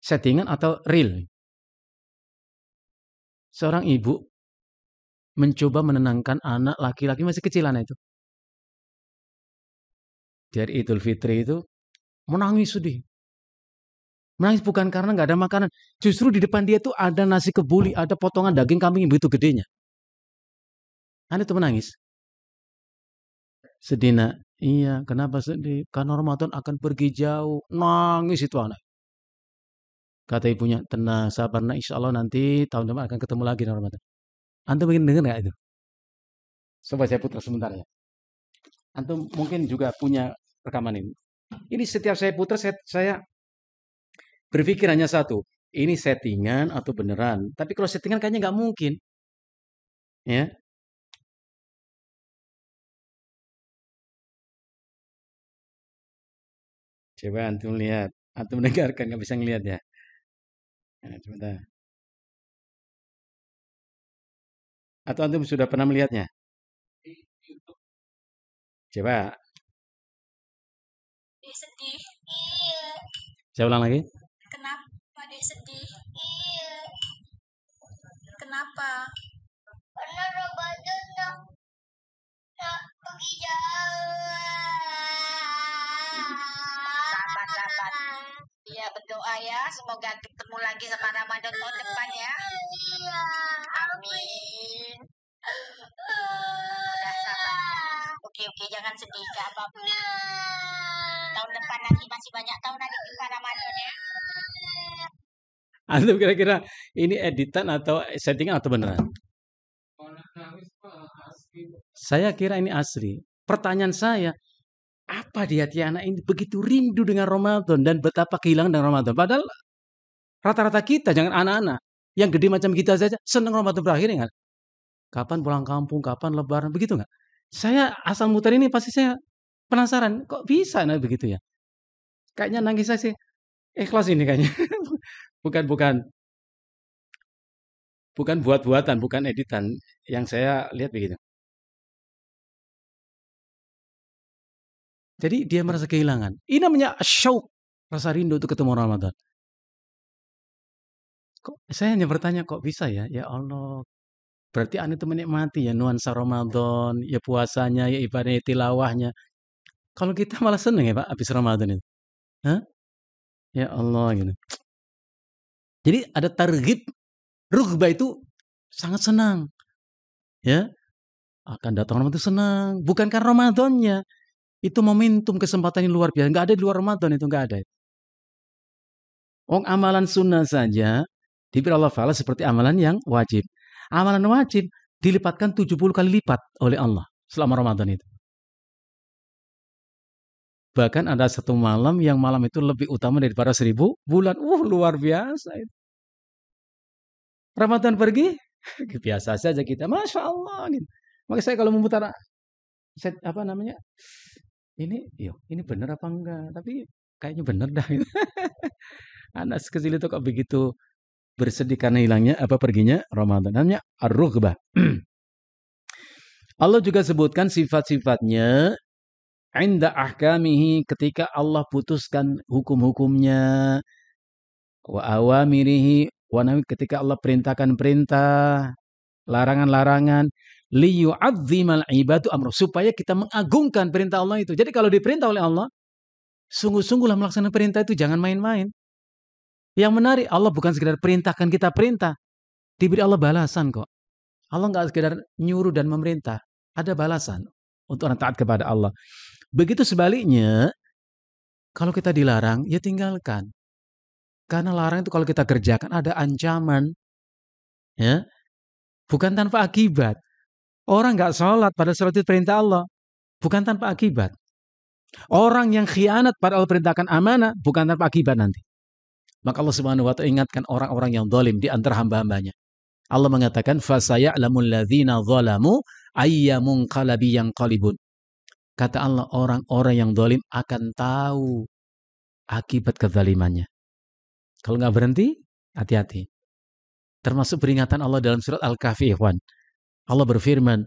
settingan atau real? Seorang ibu mencoba menenangkan anak laki-laki masih kecil anak itu. Dari Idul Fitri itu menangis sedih. Menangis bukan karena nggak ada makanan. Justru di depan dia tuh ada nasi kebuli, ada potongan daging kambing yang begitu gedenya. Anak itu menangis. Sedih nak. Iya, kenapa sedih? Karena Ramadan akan pergi jauh. Nangis itu anak. Kata ibunya, tenang, sabar nak. Insya Allah nanti tahun depan akan ketemu lagi di Ramadan. Antum ingin dengar nggak itu? Coba saya putar sebentar ya. Antum mungkin juga punya rekaman ini. Ini setiap saya putar, saya berpikir hanya satu. Ini settingan atau beneran? Tapi kalau settingan kayaknya nggak mungkin. Ya. Coba antum lihat. Antum mendengarkan, nggak bisa ngelihat ya. Nah, sebentar. Atau antum sudah pernah melihatnya? Coba. Dia sedih. Iya. Saya ulang lagi. Kenapa dia sedih? Iya. Kenapa? Karena Ramadan nak pergi jauh. Sabar. Iya, berdoa ya, semoga ketemu lagi sama Ramadan tahun depan ya. Iya. Amin. Udah sabar. Oke, jangan sedih, gak apa-apa. Tahun depan lagi masih banyak tahun lagi kita Ramadan ya. Antum kira-kira ini editan atau settingan atau beneran? Saya kira ini asli. Pertanyaan saya, apa di hati anak ini begitu rindu dengan Ramadan dan betapa kehilangan dengan Ramadan? Padahal rata-rata kita, jangan anak-anak, yang gede macam kita saja senang Ramadan berakhir nggak? Kapan pulang kampung, kapan Lebaran, begitu nggak? Saya asal muter ini pasti saya penasaran, kok bisa nah begitu ya? Kayaknya nangis saya sih ikhlas ini kayaknya. bukan buat-buatan, bukan editan. Yang saya lihat begitu. Jadi dia merasa kehilangan. Ini namanya syauq, rasa rindu untuk ketemu Ramadan. Kok saya hanya bertanya, kok bisa ya? Ya Allah. Berarti anda itu menikmati ya nuansa Ramadan, ya puasanya, ya ibadahnya, tilawahnya. Kalau kita malah seneng ya Pak, habis Ramadan itu. Hah? Ya Allah gitu. Jadi ada targhib, rughbah itu sangat senang. Ya, akan datang Ramadan itu senang. Bukan karena Ramadannya. Itu momentum kesempatan yang luar biasa. Nggak ada di luar Ramadan itu, nggak ada. Amalan sunnah saja diberi Allah Ta'ala seperti amalan yang wajib. Amalan wajib dilipatkan 70 kali lipat oleh Allah selama Ramadan itu. Bahkan ada satu malam yang malam itu lebih utama daripada 1000 bulan. Luar biasa itu. Ramadan pergi, biasa saja kita. Masya Allah. Gitu. Maka saya kalau memutar, ini benar apa enggak? Tapi kayaknya benar dah. Gitu. Anak sekecil itu kok begitu bersedih karena hilangnya perginya Ramadan. Namanya ar-rughbah. Allah juga sebutkan sifat-sifatnya inda ahkamihi, ketika Allah putuskan hukum-hukumnya, wa awamirihi wa nahi, ketika Allah perintahkan perintah, larangan-larangan, liyu'azzimal ibadu amru, supaya kita mengagungkan perintah Allah itu. Jadi kalau diperintah oleh Allah, sungguh-sungguhlah melaksanakan perintah itu, jangan main-main. Yang menarik, Allah bukan sekedar perintahkan kita perintah, diberi Allah balasan kok. Allah nggak sekedar nyuruh dan memerintah, ada balasan untuk orang taat kepada Allah. Begitu sebaliknya, kalau kita dilarang, ya tinggalkan. Karena larang itu kalau kita kerjakan ada ancaman, ya, bukan tanpa akibat. Orang nggak sholat pada saat itu perintah Allah, bukan tanpa akibat. Orang yang khianat pada Allah perintahkan amanah, bukan tanpa akibat nanti. Maka Allah Subhanahu wa Ta'ala ingatkan orang-orang yang zalim di antara hamba-hambanya. Allah mengatakan fasaya'lamul ladzina zalamu ayyamunqalabi yanqalibun. Kata Allah, orang-orang yang zalim akan tahu akibat kezalimannya. Kalau nggak berhenti, hati-hati. Termasuk peringatan Allah dalam surat Al-Kahfi, ikhwan. Allah berfirman,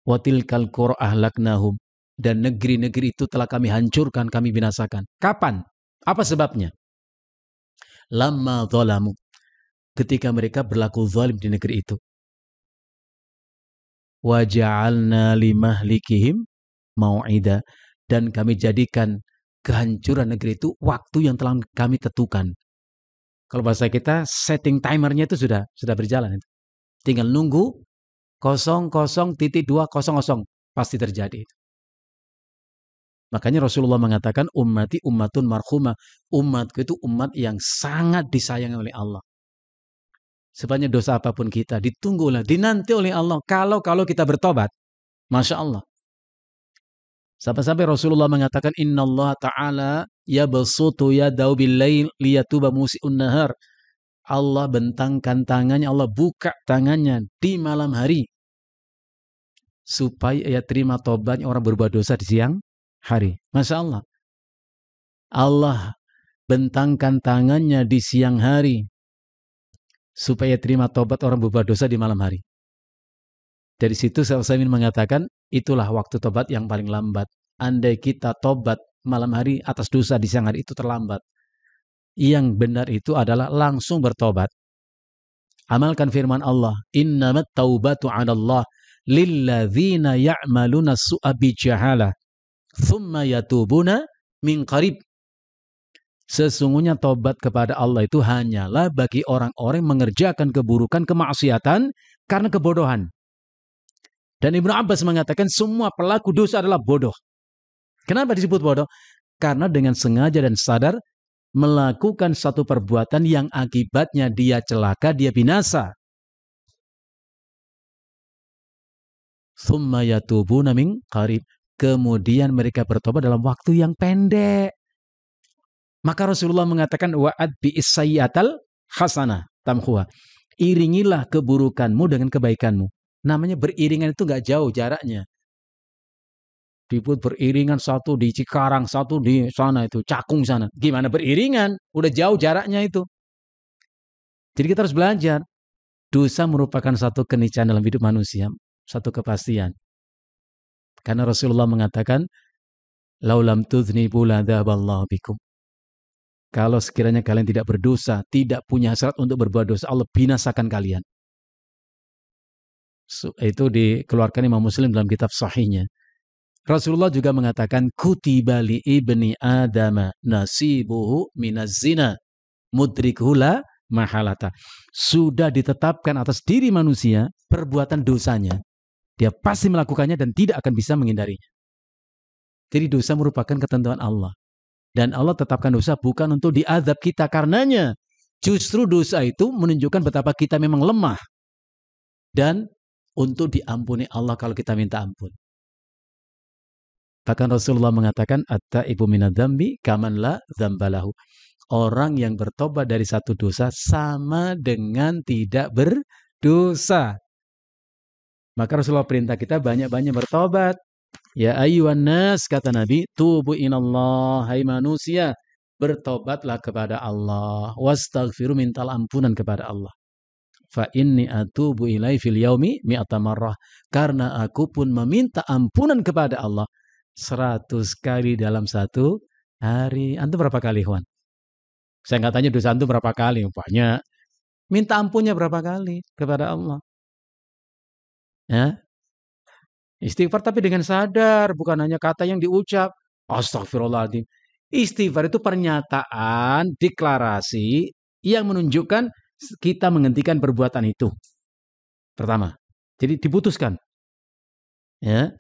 wa tilkal qura ahlaknahum, dan negeri-negeri itu telah kami hancurkan, kami binasakan. Kapan? Apa sebabnya? Lamma zalamu, ketika mereka berlaku zalim di negeri itu. Wa ja'alna limahlikihim mau'ida, dan kami jadikan kehancuran negeri itu waktu yang telah kami tentukan. Kalau bahasa kita, setting timernya itu sudah berjalan. Tinggal nunggu 00.200 pasti terjadi. Makanya Rasulullah mengatakan ummati ummatun marhumah. Umatku itu umat yang sangat disayangi oleh Allah. Sebanyak dosa apapun kita, ditunggulah, dinanti oleh Allah. Kalau kita bertobat, Masya Allah. Sampai-sampai Rasulullah mengatakan innallaha ta'ala yabsutu yadahu bil-lail liyatuba musi'un nahar. Allah bentangkan tangannya, Allah buka tangannya di malam hari supaya ia terima tobatnya orang berbuat dosa di siang hari. Masya Allah. Allah bentangkan tangannya di siang hari supaya terima tobat orang berbuat dosa di malam hari. Dari situ Syekh Utsaimin mengatakan, itulah waktu tobat yang paling lambat. Andai kita tobat malam hari atas dosa di siang hari itu terlambat. Yang benar itu adalah langsung bertobat. Amalkan firman Allah, innamat taubatu 'ala Allah lilladzina ya'maluna su'a bijahalah thumma yatubuna min qarib. Sesungguhnya tobat kepada Allah itu hanyalah bagi orang-orang mengerjakan keburukan, kemaksiatan karena kebodohan. Dan Ibnu Abbas mengatakan semua pelaku dosa adalah bodoh. Kenapa disebut bodoh? Karena dengan sengaja dan sadar melakukan satu perbuatan yang akibatnya dia celaka, dia binasa. Tsumma yatubuna min qarib. Kemudian mereka bertobat dalam waktu yang pendek. Maka Rasulullah mengatakan wa'ad bi'is sayyi'atal hasanah tamhuha. Iringilah keburukanmu dengan kebaikanmu. Namanya beriringan itu nggak jauh jaraknya. Dibuat beriringan, satu di Cikarang, satu di sana itu, Cakung sana. Gimana beriringan? Udah jauh jaraknya itu. Jadi kita harus belajar. Dosa merupakan satu keniscayaan dalam hidup manusia. Satu kepastian. Karena Rasulullah mengatakan, laulam tudhnibu la dhahaballahu bikum. Kalau sekiranya kalian tidak berdosa, tidak punya hasrat untuk berbuat dosa, Allah binasakan kalian. Itu dikeluarkan Imam Muslim dalam kitab sahihnya. Rasulullah juga mengatakan kutiba li ibni adama nasibuhu minaz zina mudrikhu la mahalata. Sudah ditetapkan atas diri manusia perbuatan dosanya. Dia pasti melakukannya dan tidak akan bisa menghindarinya. Jadi dosa merupakan ketentuan Allah. Dan Allah tetapkan dosa bukan untuk diazab kita karenanya. Justru dosa itu menunjukkan betapa kita memang lemah. Dan untuk diampuni Allah kalau kita minta ampun. Bahkan Rasulullah mengatakan at-taibu minadz-dzambi kaman la dzambalahu. Orang yang bertobat dari satu dosa sama dengan tidak berdosa. Maka Rasulullah perintah kita banyak-banyak bertobat. Ya ayyuhan nas, kata Nabi, tubu inallah, hai manusia, bertobatlah kepada Allah, wastaghfiru, mintalah ampunan kepada Allah. Fa inni atubu ilai fil yaumi mi'ata marrah, karena aku pun meminta ampunan kepada Allah 100 kali dalam satu hari. Antum berapa kali, Ikhwan? Saya nggak tanya dosa antum berapa kali, banyak. Minta ampunnya berapa kali kepada Allah? Ya. Istighfar tapi dengan sadar, bukan hanya kata yang diucap. Astagfirullahaladzim. Istighfar itu pernyataan, deklarasi yang menunjukkan kita menghentikan perbuatan itu. Pertama, jadi diputuskan. Ya.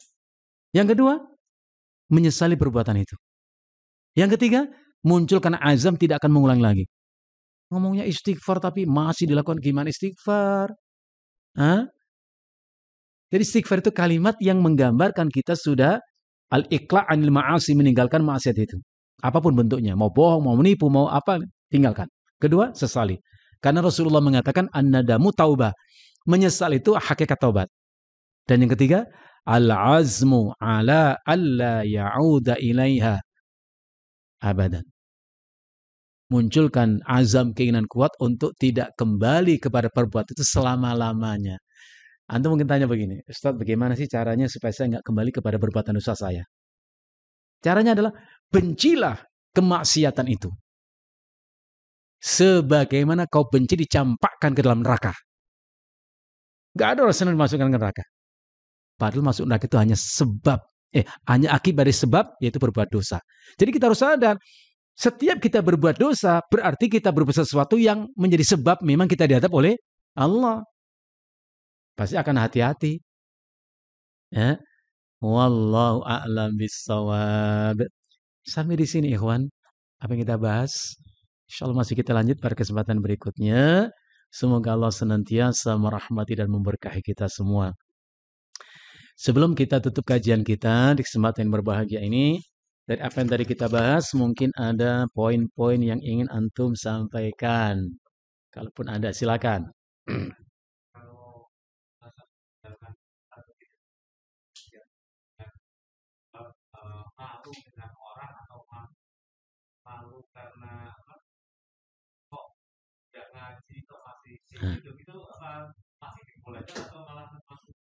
Yang kedua, menyesali perbuatan itu. Yang ketiga, munculkan azam tidak akan mengulang lagi. Ngomongnya istighfar tapi masih dilakukan, gimana istighfar? Hah? Jadi istighfar itu kalimat yang menggambarkan kita sudah al-iqla' anil ma'asi, meninggalkan maksiat itu. Apapun bentuknya, mau bohong, mau menipu, mau apa, tinggalkan. Kedua, sesali. Karena Rasulullah mengatakan an-nadamu taubah. Menyesal itu hakikat taubat. Dan yang ketiga, al-azmu ala alla ya'uda ilaiha abadan. Munculkan azam, keinginan kuat untuk tidak kembali kepada perbuatan itu selama-lamanya. Antum mungkin tanya begini, Ustaz, bagaimana sih caranya supaya saya nggak kembali kepada perbuatan dosa saya? Caranya adalah bencilah kemaksiatan itu. Sebagaimana kau benci dicampakkan ke dalam neraka. Nggak ada orang senang dimasukkan ke neraka. Padahal masuk neraka itu hanya hanya akibat dari sebab, yaitu berbuat dosa. Jadi kita harus sadar, setiap kita berbuat dosa, berarti kita berbuat sesuatu yang menjadi sebab memang kita dihadap oleh Allah. Pasti akan hati-hati. Ya. Wallahu a'lam bissawab. Sampai di sini ikhwan, apa yang kita bahas. Insyaallah masih kita lanjut pada kesempatan berikutnya. Semoga Allah senantiasa merahmati dan memberkahi kita semua. Sebelum kita tutup kajian kita di kesempatan yang berbahagia ini, dari apa yang tadi kita bahas, mungkin ada poin-poin yang ingin antum sampaikan. Kalaupun ada, silakan. Malu dengan orang atau malu karena kok tidak ngaji kok masih hidup itu masih dibolehkan atau malah masuk?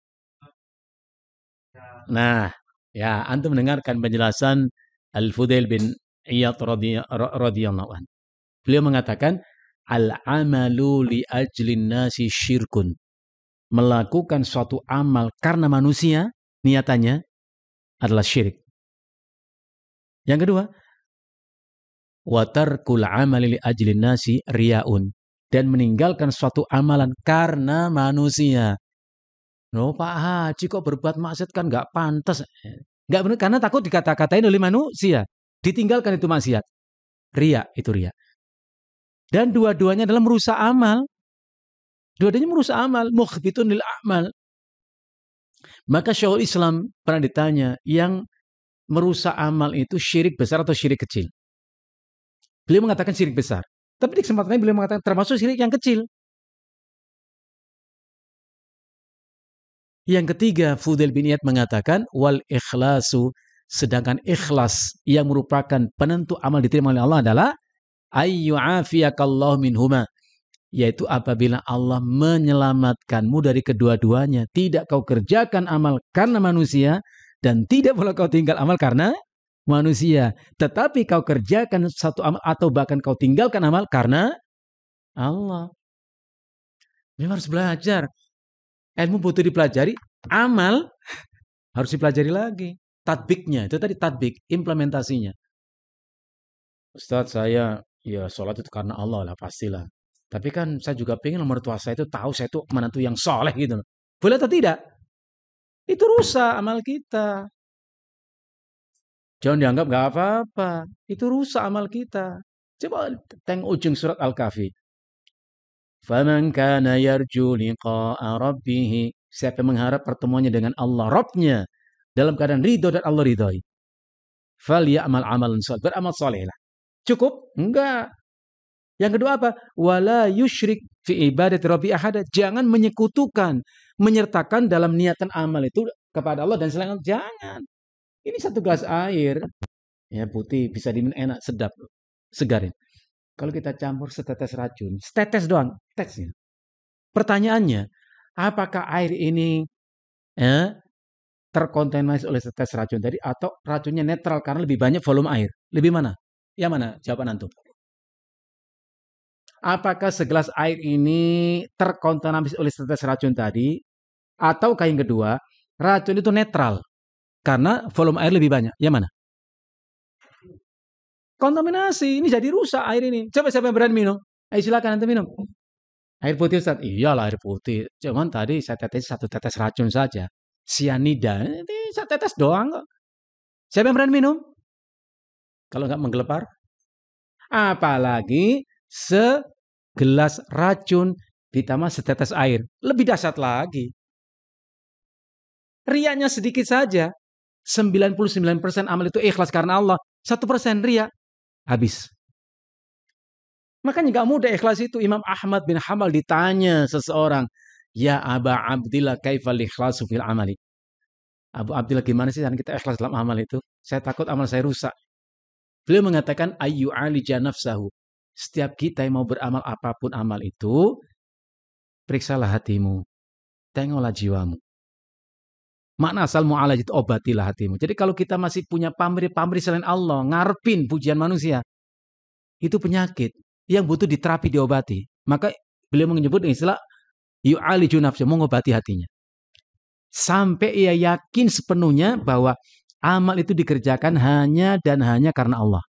Nah, ya, antum mendengarkan penjelasan Al-Fudail bin Iyad radhiyallahu anhu. Beliau mengatakan, al-amalu li ajlin nasi syirkun. Melakukan suatu amal karena manusia, niatannya adalah syirik. Yang kedua, wa tarkul amali li ajlin nasi riyaun. Dan meninggalkan suatu amalan karena manusia. Loh Pak Haji kok berbuat maksiat kan nggak pantas. Nggak benar, karena takut dikata-katain oleh manusia. Ditinggalkan itu maksiat. Riya, itu riya. Dan dua-duanya adalah merusak amal. Dua-duanya merusak amal. Mukhbitun lil a'mal. Maka Syekhul Islam pernah ditanya, yang merusak amal itu syirik besar atau syirik kecil? Beliau mengatakan syirik besar. Tapi di kesempatan ini beliau mengatakan termasuk syirik yang kecil. Yang ketiga, Fudail bin Iyad mengatakan wal ikhlasu, sedangkan ikhlas yang merupakan penentu amal diterima oleh Allah adalah ayyu'afiyakallahu minhuma, yaitu apabila Allah menyelamatkanmu dari kedua-duanya. Tidak kau kerjakan amal karena manusia dan tidak pula kau tinggal amal karena manusia, tetapi kau kerjakan satu amal atau bahkan kau tinggalkan amal karena Allah. Memang harus belajar. Ilmu butuh dipelajari, amal harus dipelajari lagi. Tatbiknya, itu tadi tatbik, implementasinya. Ustadz, saya ya sholat itu karena Allah lah, pastilah. Tapi kan saya juga pengen mertua saya itu tahu saya itu menantu yang soleh gitu. Boleh atau tidak? Itu rusak amal kita. Jangan dianggap gak apa-apa. Itu rusak amal kita. Coba tengok ujung surat Al-Kahfi. Faman kana yarju liqa'a rabbih, siapa yang mengharap pertemuannya dengan Allah Rabbnya dalam keadaan ridho dan Allah ridhoi, falyamal amalan salih, beramal saleh lah. Cukup? Enggak. Yang kedua apa? Wala yusyrik fi ibadati rabbi ahada, jangan menyekutukan, menyertakan dalam niatan amal itu kepada Allah dan selain Allah, jangan. Ini satu gelas air ya putih bisa diminum enak, sedap, segarin. Kalau kita campur setetes racun, setetes doang, tetesnya. Pertanyaannya, apakah air ini terkontaminasi oleh setetes racun tadi atau racunnya netral karena lebih banyak volume air? Lebih mana? Yang mana? Jawaban antum. Apakah segelas air ini terkontaminasi oleh setetes racun tadi ataukah yang kedua, racun itu netral karena volume air lebih banyak? Yang mana? Kontaminasi, ini jadi rusak air ini. Coba siapa yang berani minum? Ayo silakan nanti minum. Air putih Ustaz? Iyalah air putih. Cuman tadi saya tetes satu tetes racun saja. Sianida, ini saya tetes doang kok. Siapa yang berani minum? Kalau nggak menggelepar? Apalagi segelas racun ditambah setetes air. Lebih dahsyat lagi. Riyanya sedikit saja. 99% amal itu ikhlas karena Allah. 1% riya. Habis. Makanya gak mudah ikhlas itu. Imam Ahmad bin Hanbal ditanya seseorang, Ya Aba Abdillah kaifal ikhlasu fil amali. Abu Abdillah, gimana sih kita ikhlas dalam amal itu? Saya takut amal saya rusak. Beliau mengatakan ayyu alija nafsahu. Setiap kita yang mau beramal apapun amal itu, periksalah hatimu, tengoklah jiwamu. Makna asal mu'alaj itu obatilah hatimu. Jadi kalau kita masih punya pamrih-pamrih selain Allah, ngarepin pujian manusia, itu penyakit yang butuh diterapi, diobati. Maka beliau menyebut istilah yu'aliju nafsahu, mengobati hatinya. Sampai ia yakin sepenuhnya bahwa amal itu dikerjakan hanya dan hanya karena Allah.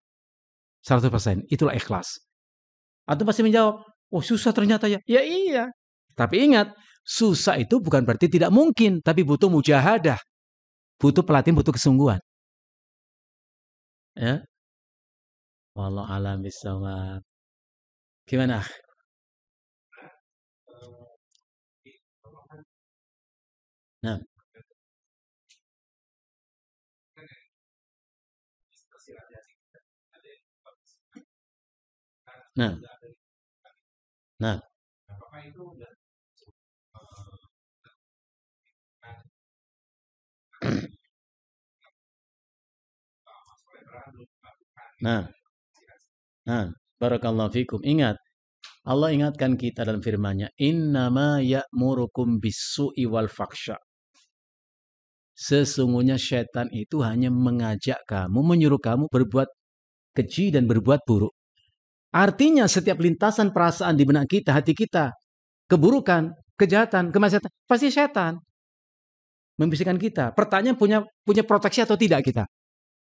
100%. Itulah ikhlas. Atau pasti menjawab, oh susah ternyata ya. Ya iya. Tapi ingat, susah itu bukan berarti tidak mungkin. Tapi butuh mujahadah. Butuh pelatihan, butuh kesungguhan. Ya. Wallahu a'lam bishawab. Gimana? Nah. Nah. Nah. Nah. Nah, barakallahu fikum. Ingat, Allah ingatkan kita dalam firman-Nya, "Innama ya'murukum bis-su'i wal faksha." Sesungguhnya syaitan itu hanya mengajak kamu, menyuruh kamu berbuat keji dan berbuat buruk. Artinya setiap lintasan perasaan di benak kita, hati kita, keburukan, kejahatan, kemaksiatan, pasti syaitan membisikkan kita. Pertanyaan, punya proteksi atau tidak kita?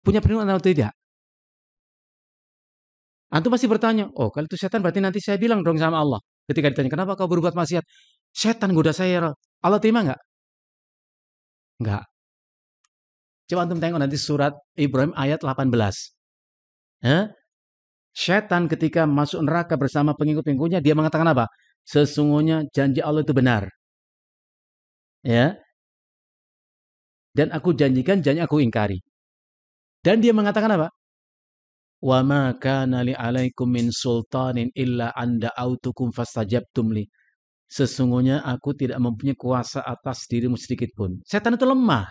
Punya perlindungan atau tidak? Antum pasti bertanya, oh kalau itu setan berarti nanti saya bilang dong sama Allah. Ketika ditanya, kenapa kau berbuat maksiat? Setan goda saya. Allah terima nggak? Nggak. Coba antum tengok nanti surat Ibrahim ayat 18. Setan ketika masuk neraka bersama pengikut-pengikutnya, dia mengatakan apa? Sesungguhnya janji Allah itu benar. Ya. Dan aku janjikan, janji aku ingkari. Dan dia mengatakan apa? Wa ma kana li 'alaikum min sultanin illa an da'autukum fastajabtum li. Sesungguhnya aku tidak mempunyai kuasa atas dirimu sedikit pun. Setan itu lemah.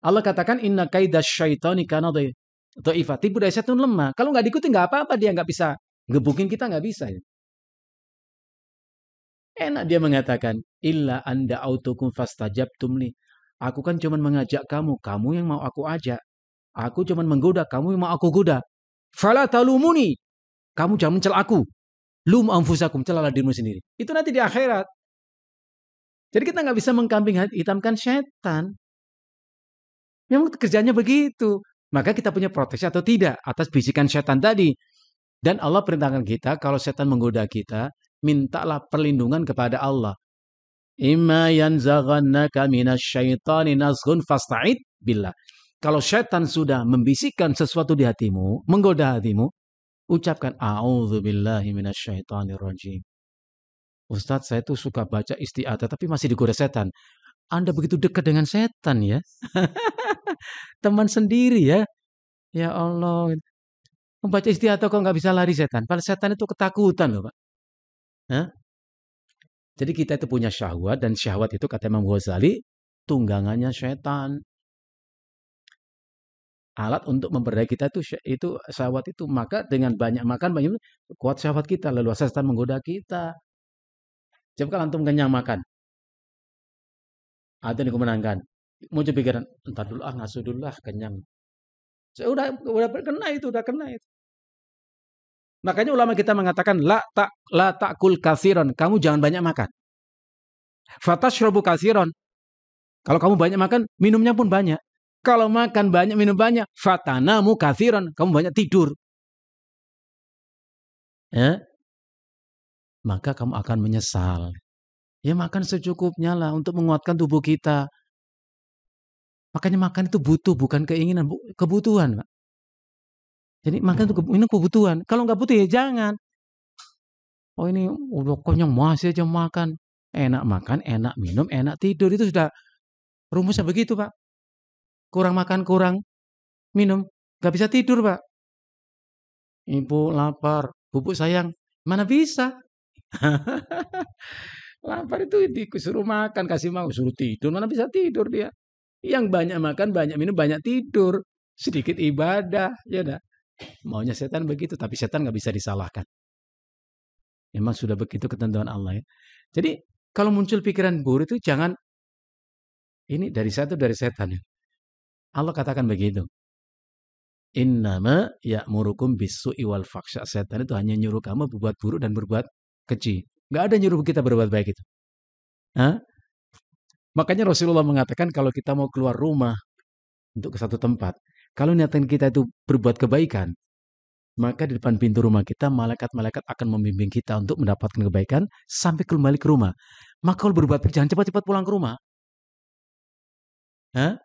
Allah katakan inna kaidas syaitani kana dha'ifa. Tipu daya setan lemah. Kalau nggak diikuti nggak apa-apa, dia nggak bisa gebukin kita, nggak bisa. Enak dia mengatakan illa an da'autukum fastajabtum li. Aku kan cuma mengajak kamu, kamu yang mau aku ajak. Aku cuma menggoda, kamu yang mau aku goda. Fala talumuni. Kamu jangan mencela aku. Lum anfusakum, celalah dirimu sendiri. Itu nanti di akhirat. Jadi kita nggak bisa mengkambing hitamkan setan. Memang kerjanya begitu. Maka kita punya proteksi atau tidak atas bisikan setan tadi. Dan Allah perintahkan kita, kalau setan menggoda kita, mintalah perlindungan kepada Allah. Imma yanzaghannaka minasyaitani nazghun fasta'id billah. Kalau setan sudah membisikkan sesuatu di hatimu, menggoda hatimu, ucapkan a'udzubillahi minasyaitonirrajim. Ustadz, saya tuh suka baca isti'adzah tapi masih digoda setan. Anda begitu dekat dengan setan ya. Teman sendiri ya. Ya Allah. Membaca isti'adzah kok nggak bisa lari setan. Padahal setan itu ketakutan loh Pak. Hah? Jadi kita itu punya syahwat, dan syahwat itu kata Imam Ghazali, tunggangannya setan. Alat untuk memperdaya kita itu syahwat itu. Maka dengan banyak makan, banyak kuat syahwat kita. Lalu setan menggoda kita. Coba kalau antum kenyang makan. Ada yang kemenangan. Muncul pikiran, entar dulu ngasuh dulu lah, kenyang. Saya udah kena itu, Makanya ulama kita mengatakan la ta'kul katsiran, kamu jangan banyak makan. Fatashrabu katsiran. Kalau kamu banyak makan, minumnya pun banyak. Kalau makan banyak, minum banyak, fatanamu katsiran, kamu banyak tidur. Ya? Maka kamu akan menyesal. Ya makan secukupnya lah untuk menguatkan tubuh kita. Makanya makan itu butuh, bukan keinginan, kebutuhan. Pak. Jadi makan itu ini kebutuhan. Kalau nggak butuh ya jangan. Oh ini udah kenyang masih aja makan. Enak makan, enak minum, enak tidur. Itu sudah rumusnya begitu Pak. Kurang makan, kurang minum. Nggak bisa tidur Pak. Ibu lapar, bubuk sayang. Mana bisa? Lapar itu disuruh makan, kasih makan, suruh tidur, mana bisa tidur dia. Yang banyak makan, banyak minum, banyak tidur. Sedikit ibadah, ya dah. Maunya setan begitu, tapi setan nggak bisa disalahkan. Memang sudah begitu ketentuan Allah ya. Jadi kalau muncul pikiran buruk itu jangan, ini dari satu dari setan ya. Allah katakan begitu. Innama ya'murukum bis-su'i wal faksha. Setan itu hanya nyuruh kamu berbuat buruk dan berbuat keji. Nggak ada nyuruh kita berbuat baik itu. Hah? Makanya Rasulullah mengatakan kalau kita mau keluar rumah untuk ke satu tempat, kalau niatan kita itu berbuat kebaikan, maka di depan pintu rumah kita, malaikat-malaikat akan membimbing kita untuk mendapatkan kebaikan sampai kembali ke rumah. Maka kalau berbuat baik, jangan cepat-cepat pulang ke rumah. Hah?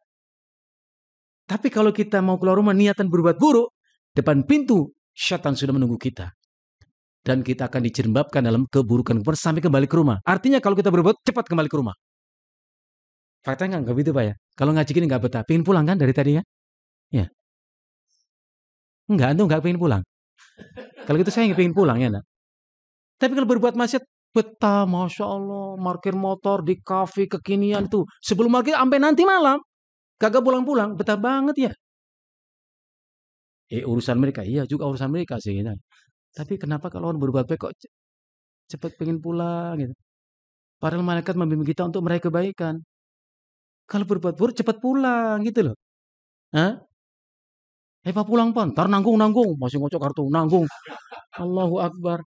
Tapi kalau kita mau keluar rumah, niatan berbuat buruk, depan pintu, syaitan sudah menunggu kita. Dan kita akan dijerembabkan dalam keburukan sampai kembali ke rumah. Artinya kalau kita berbuat, cepat kembali ke rumah. Faktanya nggak begitu Pak ya? Kalau ngaji gini nggak betah. Pengen pulang kan dari tadi ya? Ya. Enggak, antum nggak pengen pulang. Kalau gitu saya nggak pengen pulang ya. Nah. Tapi kalau berbuat maksiat, betah, Masya Allah. Parkir motor di kafe kekinian tuh. Sebelum parkir sampai nanti malam. Kagak pulang-pulang, betah banget ya. Urusan mereka, iya juga urusan mereka sih. Gitu. Tapi kenapa kalau orang berbuat baik kok cepat pengen pulang gitu. Padahal malaikat membimbing kita untuk meraih kebaikan. Kalau berbuat buruk cepat pulang gitu loh. Hah? Pak pulang Pak, ntar nanggung. Masih ngocok kartu, nanggung. Allahu Akbar.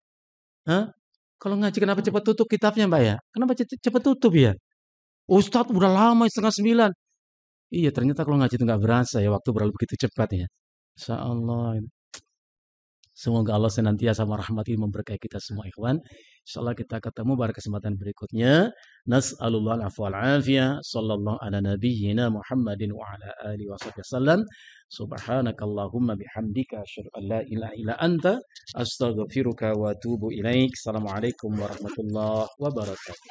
Hah? Kalau ngaji kenapa cepat tutup kitabnya Mbak ya? Kenapa cepat tutup ya? Ustadz udah lama 8:30. Iya ternyata kalau ngaji itu nggak berasa ya. Waktu berlalu begitu cepat ya. Insya Allah. Semoga Allah senantiasa merahmati memberkahi kita semua ikhwan. Insyaallah kita ketemu pada kesempatan berikutnya. Nas'alullah al-afwa wal-afiyah. Sallallahu ala nabiyyina Muhammadin wa ala alihi wasallam. Subhanakallahumma bihamdika asyhadu an la ilaha illa anta astaghfiruka wa atubu ilaik. Assalamualaikum warahmatullahi wabarakatuh.